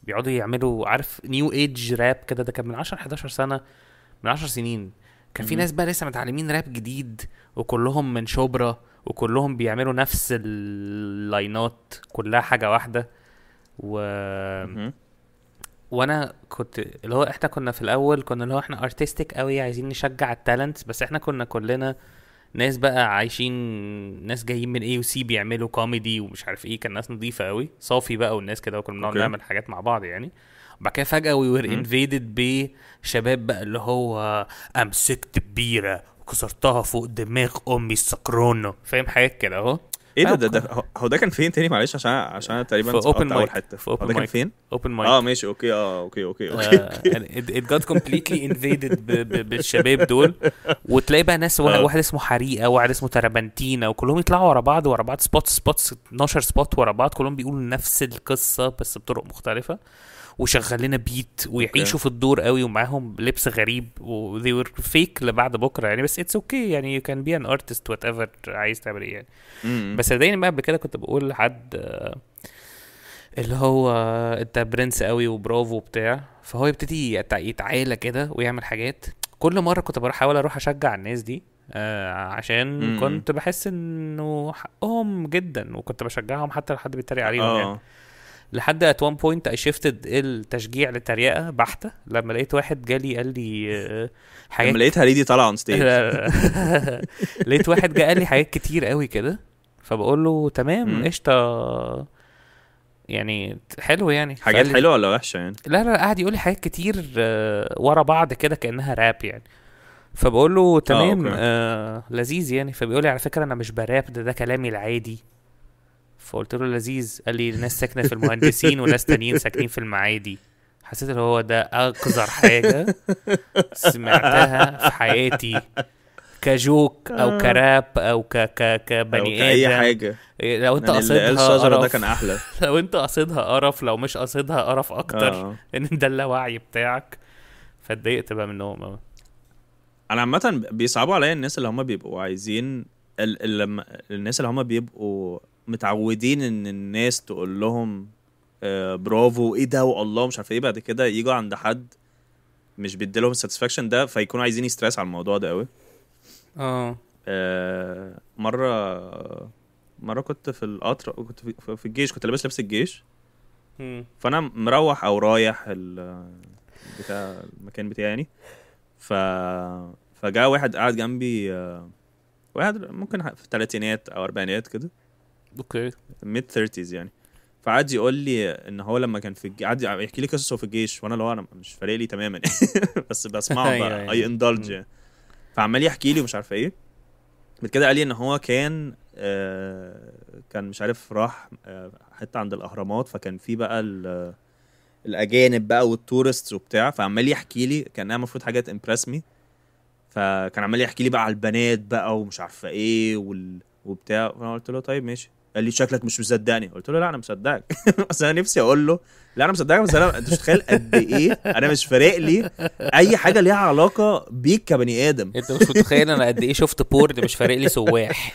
بيقعدوا يعملوا عارف نيو ايج راب كده. ده كان من 10-11 سنة، من 10 سنين. كان في ناس بقى لسه متعلمين راب جديد، وكلهم من شبرا، وكلهم بيعملوا نفس اللاينات كلها حاجة واحدة. وانا كنت اللي هو احنا كنا في الاول كنا اللي هو احنا ارتستيك قوي، عايزين نشجع التالنت، بس احنا كنا كلنا ناس بقى عايشين، ناس جايين من اي وسي بيعملوا كوميدي ومش عارف ايه. كان ناس نظيفة قوي صافي بقى والناس كده، وكنا بنقعد نعمل حاجات مع بعض يعني. بعد كده فجأة we were invaded بشباب بقى اللي هو امسكت ببيرة وكسرتها فوق دماغ امي السكرونة، فاهم حاجات كده اهو. ايه ده هو ده كان فين تاني معلش؟ عشان تقريبا في اوبن اول حته. هو ده كان فين؟ اوبن مايك. ماشي اوكي. it got completely invaded بالشباب دول. وتلاقي بقى ناس واحد اسمه حريقه، واحد اسمه تربنتينا، وكلهم يطلعوا ورا بعض سبوتس 12 سبوت ورا بعض، كلهم بيقولوا نفس القصه بس بطرق مختلفه، وشغل لنا بيت ويعيشوا في الدور قوي، ومعاهم لبس غريب و they were fake لبعد بكره يعني. بس it's okay يعني you can be an artist whatever عايز تعمل ايه يعني. بس صدقني بقى قبل كده كنت بقول لحد اللي هو انت برنس قوي وبرافو وبتاع، فهو يبتدي يتعالى كده ويعمل حاجات. كل مره كنت بحاول اروح اشجع الناس دي عشان كنت بحس انه حقهم جدا، وكنت بشجعهم حتى لو حد بيتريق عليهم يعني. لحد at one point I shifted التشجيع للتريقة بحتة لما لقيت واحد جالي قال لي حاجات. لما لقيت هريدي طالع on stage. لقيت واحد جا قال لي حاجات كتير قوي كده، فبقول له تمام قشطة يعني حلو يعني. حاجات حلوة ولا وحشة يعني؟ لا قاعد يقول لي حاجات كتير ورا بعض كده كأنها راب يعني. فبقول له تمام لذيذ يعني. فبيقول لي على فكرة أنا مش براب، ده كلامي العادي. فقلت له لذيذ. قال لي ناس ساكنه في المهندسين وناس تانيين ساكنين في المعادي. حسيت ان هو ده اقذر حاجه سمعتها في حياتي، كجوك او كراب او كبني ادم، اي حاجه. لو انت قصدها ده كان احلى. لو انت قصدها قرف، لو مش قصدها قرف اكتر. ان ده اللاوعي بتاعك. فاتضايقت بقى منهم. انا عامه بيصعبوا عليا الناس اللي هم بيبقوا عايزين الناس اللي هم بيبقوا متعودين ان الناس تقول لهم برافو ايه ده والله مش عارف ايه، بعد كده يجوا عند حد مش بيديلهم الساتسفاكشن ده، فيكونوا عايزين يستريس على الموضوع ده قوي. مره كنت في القطر، كنت في الجيش، كنت لابس لبس الجيش. فانا مروح او رايح بتاع المكان بتاعي يعني. فجاء واحد قاعد جنبي، واحد ممكن في الثلاثينات او اربعينات كده، اوكي mid 30s يعني. فقعد يقول لي ان هو لما كان في قعد يحكي لي قصصه في الجيش، وانا لو انا مش فارق لي تماما بس بسمعه بقى اي اندلج يعني. فعمال يحكي لي ومش عارف ايه. بعد كده قال لي ان هو كان مش عارف راح حته عند الاهرامات، فكان في بقى الاجانب بقى والتورستس وبتاع، فعمال يحكي لي كانها المفروض حاجات امبرس مي. فكان عمال يحكي لي بقى على البنات بقى ومش عارفه ايه وبتاع. فانا قلت له طيب ماشي. قال لي شكلك مش مصدقني. قلت له لا انا مصدقك بس انا نفسي اقول له لا انا مصدقك، بس انا انت مش متخيل قد ايه انا مش فارق لي اي حاجه ليها علاقه بيك كبني ادم. انت مش متخيل انا قد ايه شفت بورد مش فارق لي سواح.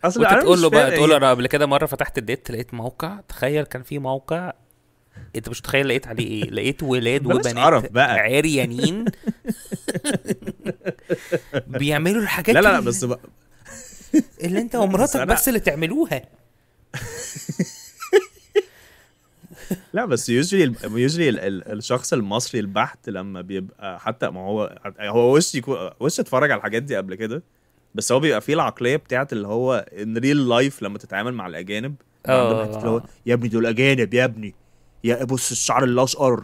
اصل وانت انا تقول مش له بقى، فاهم تقول له انا قبل كده مره فتحت النت لقيت موقع، تخيل كان في موقع انت مش متخيل لقيت عليه ايه، لقيت ولاد بلاش وبنات قرف بقى. عريانين بيعملوا الحاجات لا لا لا بس بقى. اللي انت ومراتك أنا- بس اللي تعملوها. لا بس يوجولي الشخص المصري البحت لما بيبقى حتى ما هو وش اتفرج على الحاجات دي قبل كده، بس هو بيبقى فيه العقليه بتاعت اللي هو ان ريل لايف لما تتعامل مع الاجانب بيبقى عندهم حته اللي هو يا ابني دول اجانب يا ابني، يا بص الشعر الاشقر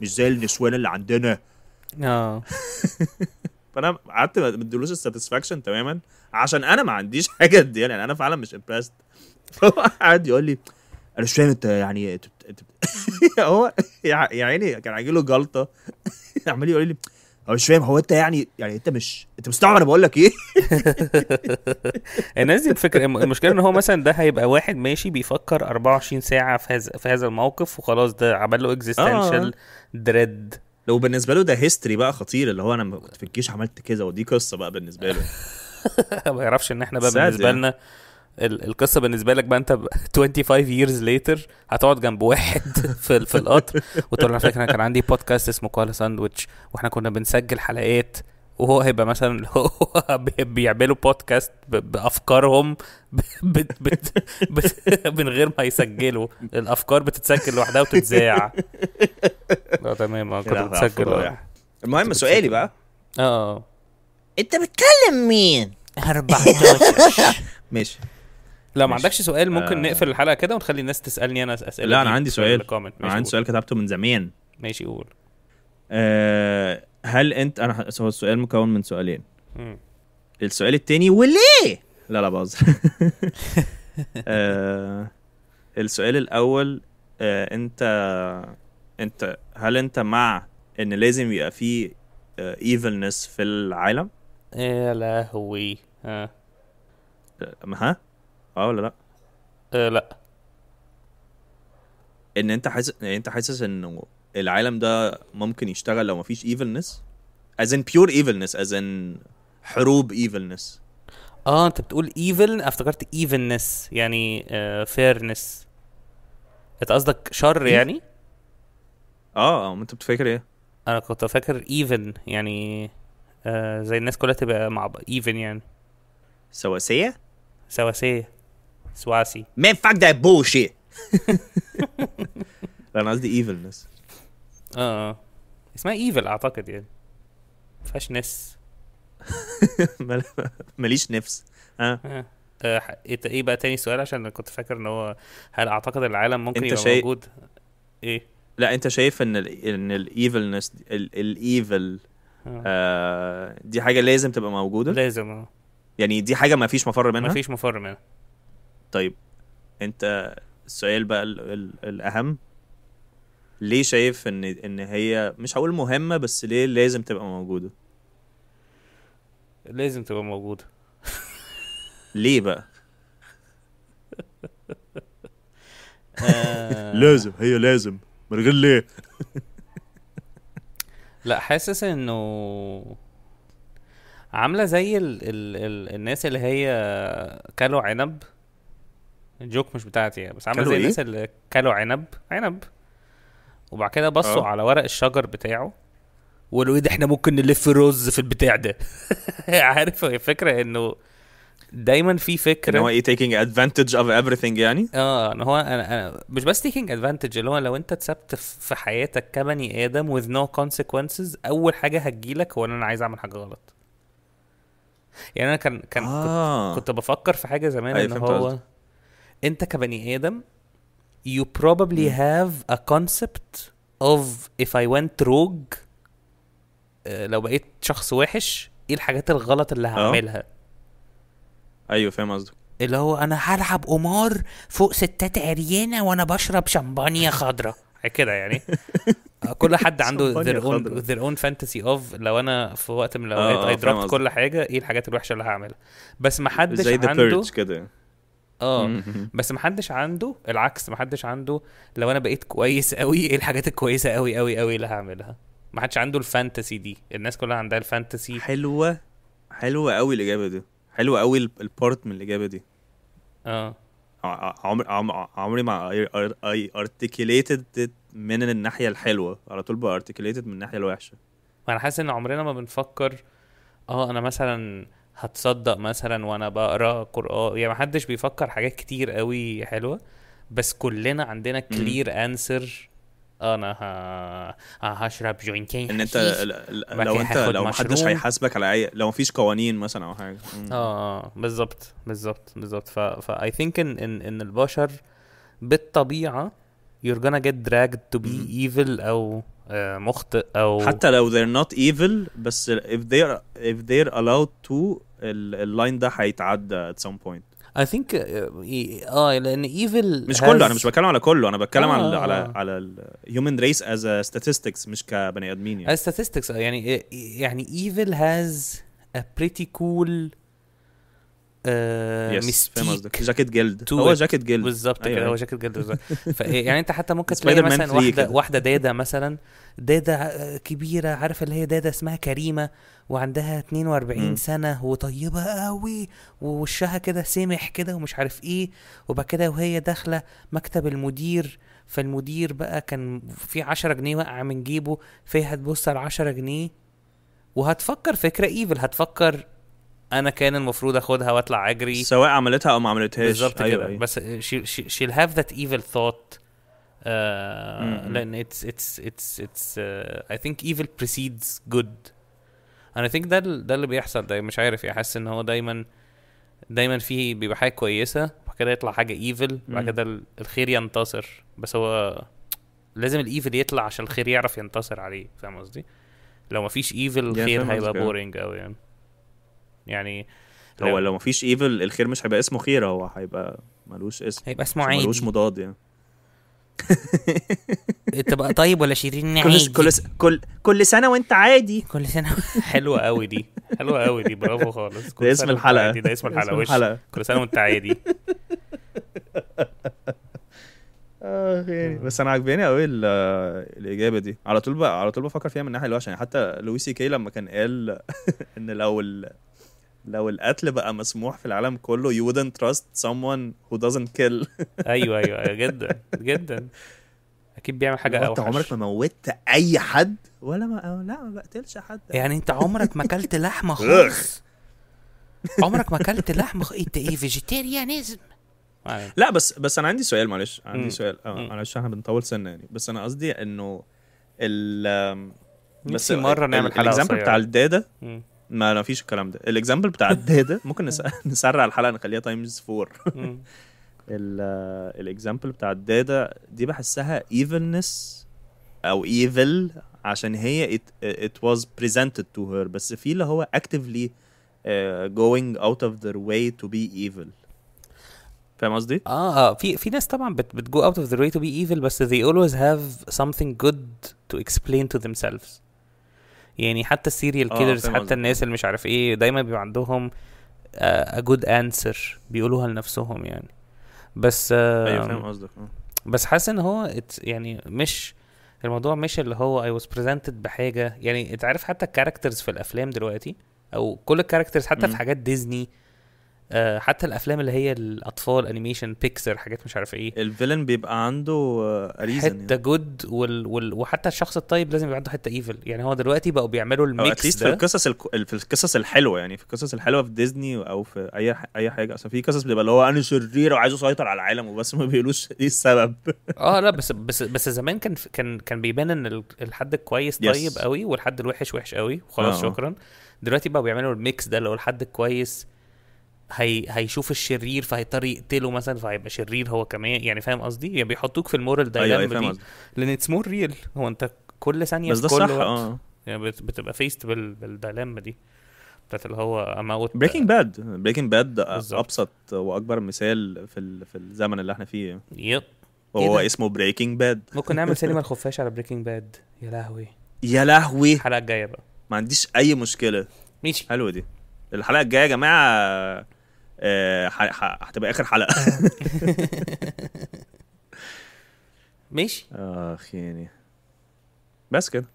مش زي النسوان اللي عندنا. اه فانا قعدت ما اديلوش الساتسفاكشن تماما عشان انا ما عنديش حاجه دي، يعني انا فعلا مش امبرست. فهو قاعد يقول لي انا مش فاهم انت يعني انت هو يا عيني كان هيجي له جلطه عمال يقول لي هو مش فاهم، هو انت يعني انت مش مستوعب انا بقول لك ايه. الناس دي الفكره، المشكله ان هو مثلا ده هيبقى واحد ماشي بيفكر 24 ساعه في هذا الموقف وخلاص، ده عمل له اكزيستنشال دريد. لو بالنسبه له ده هيستوري بقى خطير، اللي هو انا كنت في الجيش عملت كذا، ودي قصه بقى بالنسبه له. ما يعرفش ان احنا بقى sad بالنسبه يعني. لنا القصه بالنسبه لك بقى، انت 25 years later هتقعد جنب واحد في القطر وتقول له على فكره انا كان عندي بودكاست اسمه كوالا ساندويتش واحنا كنا بنسجل حلقات، وهو هيبقى مثلا هو بيعملوا بودكاست بافكارهم من غير ما يسجلوا، الافكار بتتسجل لوحدها وتتذاع. اه تمام كنت بتسجل. المهم سؤالي بقى، انت بتكلم مين؟ 14. ماشي. لا ما عندكش سؤال ممكن نقفل الحلقه كده ونخلي الناس تسالني انا اسئله؟ لا انا عندي سؤال، انا عندي سؤال كتبته من زمان. ماشي قول. هل انت هو السؤال مكون من سؤالين. السؤال التاني وليه؟ لا بهزر. السؤال الاول، انت هل انت مع ان لازم يبقى فيه evilness في العالم؟ يا لهوي. ولا لا؟ لا. ان انت حاسس انه العالم ده ممكن يشتغل لو مفيش evilness as in pure evilness as in حروب evilness. انت بتقول evil، افتكرت evenness يعني fairness. انت قصدك شر يعني؟ انت بتفكر ايه؟ انا كنت فاكر even يعني زي الناس كلها تبقى مع even يعني سواسية سواسي. man fuck that bullshit. لا انا قصدي evilness. اسمها evil اعتقد يعني مفيهاش نس. ماليش نفس. ايه بقى تاني سؤال؟ عشان انا كنت فاكر ان هو هل اعتقد العالم ممكن يبقى موجود ايه؟ لا انت شايف ان الايفلنس الايفل دي حاجه لازم تبقى موجوده؟ لازم يعني دي حاجه ما فيش مفر منها؟ ما فيش مفر منها. طيب انت السؤال بقى الاهم، ليه شايف ان هي مش هقول مهمه بس ليه لازم تبقى موجوده؟ لازم تبقى موجوده. ليه بقى؟ لازم، هي لازم من غير ليه. لا حاسس انه عامله زي ال الناس اللي هي كلوا عنب. الجوك مش بتاعتي يعني، بس عامله زي الناس اللي كلوا عنب وبعد كده بصوا على ورق الشجر بتاعه وقالوا ايه ده، احنا ممكن نلف رز في البتاع ده. عارف الفكره انه دايما في فكره ان هو taking advantage of everything يعني. ان هو انا مش بس taking advantage، اللي هو لو انت اتثبت في حياتك كبني ادم with no consequences، اول حاجه هتجيلك هو ان انا عايز اعمل حاجه غلط. يعني انا كنت بفكر في حاجه زمان ان هو انت كبني ادم you probably have a concept of if I went rogue، لو بقيت شخص وحش ايه الحاجات الغلط اللي هعملها. ايوه فاهم قصدك. اللي هو انا هلعب قمار فوق ستات عريانه وانا بشرب شمبانيا خضرا كده يعني. كل حد عنده their own fantasy of لو انا في وقت من الاوقات I dropped كل حاجه ايه الحاجات الوحشه اللي هعملها. بس ما حدش عنده كده. بس ما حدش عنده العكس، ما حدش عنده لو انا بقيت كويس قوي ايه الحاجات الكويسه قوي قوي قوي اللي هعملها. ما حدش عنده الفانتسي دي. الناس كلها عندها الفانتسي. حلوه قوي الاجابه دي، حلوه قوي البارت من الاجابه دي. اه عمري ما I articulated it من الناحيه الحلوه، على طول بقى articulated من الناحيه الوحشه. انا حاسس ان عمرنا ما بنفكر انا مثلا هتصدق مثلا وانا بقرا قرآن، يعني ما حدش بيفكر حاجات كتير قوي حلوة، بس كلنا عندنا كلير انسر. انا هشرب جوينتين ان انت حشيش، لو ما حدش هيحاسبك على اي، لو مفيش قوانين مثلا او حاجه. بالظبط. ف I think ان البشر بالطبيعة you're gonna get dragged to be evil او مخطئ، او حتى لو they're not evil، بس if they're allowed to اللاين ده هيتعدى at some point. I think لان evil مش كله، انا مش بتكلم على كله، انا بتكلم على ال human race as a statistics، مش كبني ادمين يعني. as statistics يعني evil has a pretty cool mystique. جاكيت جلد، هو جاكيت جلد بالظبط كده. هو جاكيت جلد. يعني انت حتى ممكن تلاقي مثلا واحده داده مثلا، داده كبيره، عارف اللي هي داده اسمها كريمه، وعندها 42 سنه وطيبه قوي، ووشها كده سمح كده ومش عارف ايه، وبعد كده وهي داخله مكتب المدير، فالمدير بقى كان في 10 جنيه وقع من جيبه، فهي هتبص على 10 جنيه وهتفكر فكره ايفل، هتفكر انا كان المفروض اخدها واطلع اجري، سواء عملتها او ما عملتهاش. بالظبط كده. أيوة. بس she'll have that evil thought. لان it's I think evil precedes good. انا think ده اللي بيحصل ده. مش عارف، احس ان هو دايما فيه بيبقى حاجه كويسه وبعد كده يطلع حاجه evil، وبعد كده الخير ينتصر. بس هو لازم الايفل يطلع عشان الخير يعرف ينتصر عليه، فاهم قصدي؟ لو ما فيش evil الخير هيبقى boring قوي يعني هو لو مفيش ايفل الخير مش هيبقى اسمه خير، هو هيبقى ملوش اسم، هيبقى اسمه عادي، ملوش مضاد يعني. تبقى طيب ولا شيرين عادي. كل سنه وانت عادي. كل سنه. حلوه قوي دي، برافو خالص. ده اسم الحلقه، ده اسم الحلقه. كل سنه وانت عادي. بس انا عجباني قوي الاجابه دي. على طول بفكر فيها من الناحيه الوحشه يعني. حتى لويسي كي لما كان قال ان لو القتل بقى مسموح في العالم كله you wouldn't trust someone who doesn't kill. ايوه جدا اكيد بيعمل حاجه اوحش. انت عمرك ما موتت اي حد ولا ما بقتلش حد يعني. انت عمرك ما اكلت لحمه خالص؟ عمرك ما اكلت لحمه؟ انت ايه فيجيتيريانيزم؟ لا بس انا عندي سؤال، معلش عندي سؤال. معلش احنا بنطول سنه يعني، بس انا قصدي انه بس مره نعمل حلقه الاكزامبل بتاع الداده ما فيش الكلام ده. الاكزامبل بتاع الداده ممكن نسرع الحلقه نخليها تايمز 4. الاكزامبل بتاع الداده دي بحسها evilness او evil عشان هي it was presented to her، بس في اللي هو actively going out of their way to be evil. فاهم قصدي؟ في ناس طبعا بتgo out of their way to be evil، بس they always have something good to explain to themselves. يعني حتى السيريال كيلرز، حتى الناس اللي مش عارف ايه، دايما بيبقى عندهم a good answer بيقولوها لنفسهم يعني. بس ايوه فاهم قصدك. بس حاسس ان هو يعني مش الموضوع مش اللي هو I was presented بحاجة يعني. انت عارف حتى الكاركترز في الافلام دلوقتي، او كل الكاركترز حتى في حاجات ديزني، حتى الافلام اللي هي الاطفال انيميشن بيكسر، حاجات مش عارف ايه، الفيلن بيبقى عنده ريزن حته جود وحتى الشخص الطيب لازم يبقى عنده حته ايفل. يعني هو دلوقتي بقوا بيعملوا الميكس ده في القصص الحلوه يعني، في القصص الحلوه في ديزني او في اي حاجه. اصلا في قصص بيبقى اللي هو انا شرير وعايز اسيطر على العالم وبس، ما بيقولوش ايه السبب. لا بس زمان كان بيبان ان الحد الكويس طيب قوي والحد الوحش وحش قوي وخلاص شكرا. دلوقتي بقوا بيعملوا الميكس ده، اللي هو الحد الكويس هيشوف الشرير فهيضطر يقتله مثلا، فهيبقى شرير هو كمان يعني. فاهم قصدي؟ يعني بيحطوك في المورال دايلاما دي، لان اتس مور ريل. هو انت كل ثانيه بس ده في كل صح. وقت يعني بتبقى فيست بالدايلاما دي بتاعت اللي هو اموت. بريكنج باد ابسط واكبر مثال في الزمن اللي احنا فيه. يب هو اسمه بريكنج باد. ممكن نعمل سينما الخفاش على بريكنج باد. يا لهوي الحلقه الجايه بقى ما عنديش اي مشكله. ماشي حلوه دي. الحلقه الجايه يا جماعه هتبقى اخر حلقه. ماشي يعني بس كده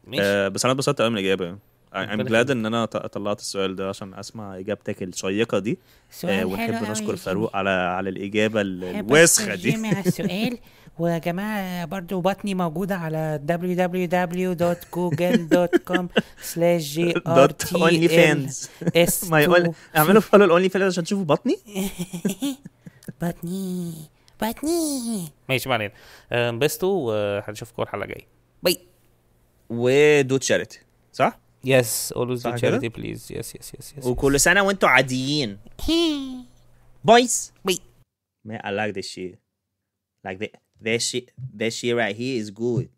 ماشي. بس انا اتبسطت قوي من الاجابه يعني. I'm ربنا glad يخليك. ان انا طلعت السؤال ده عشان اسمع اجابتك الشيقه دي. سؤال ونحب حلو نشكر قوي فاروق على الاجابه حابب الوسخه أشكر دي. جيمي على السؤال. ويا جماعة برضو بطني موجودة على www.google.com/GRTLS2 ما يقول اعملوا فولو الاونلي فانز عشان تشوفوا بطني. بطني ماشي، ما علينا. انبسطوا وهنشوفكم الحلقه الجايه. باي. ودو تشاريتي صح. Yes, always صح do كده؟ charity please. Yes. وكل سنه وانتوا عاديين. Boys. Bye. Man, I like this shit. Like that shit right here is good.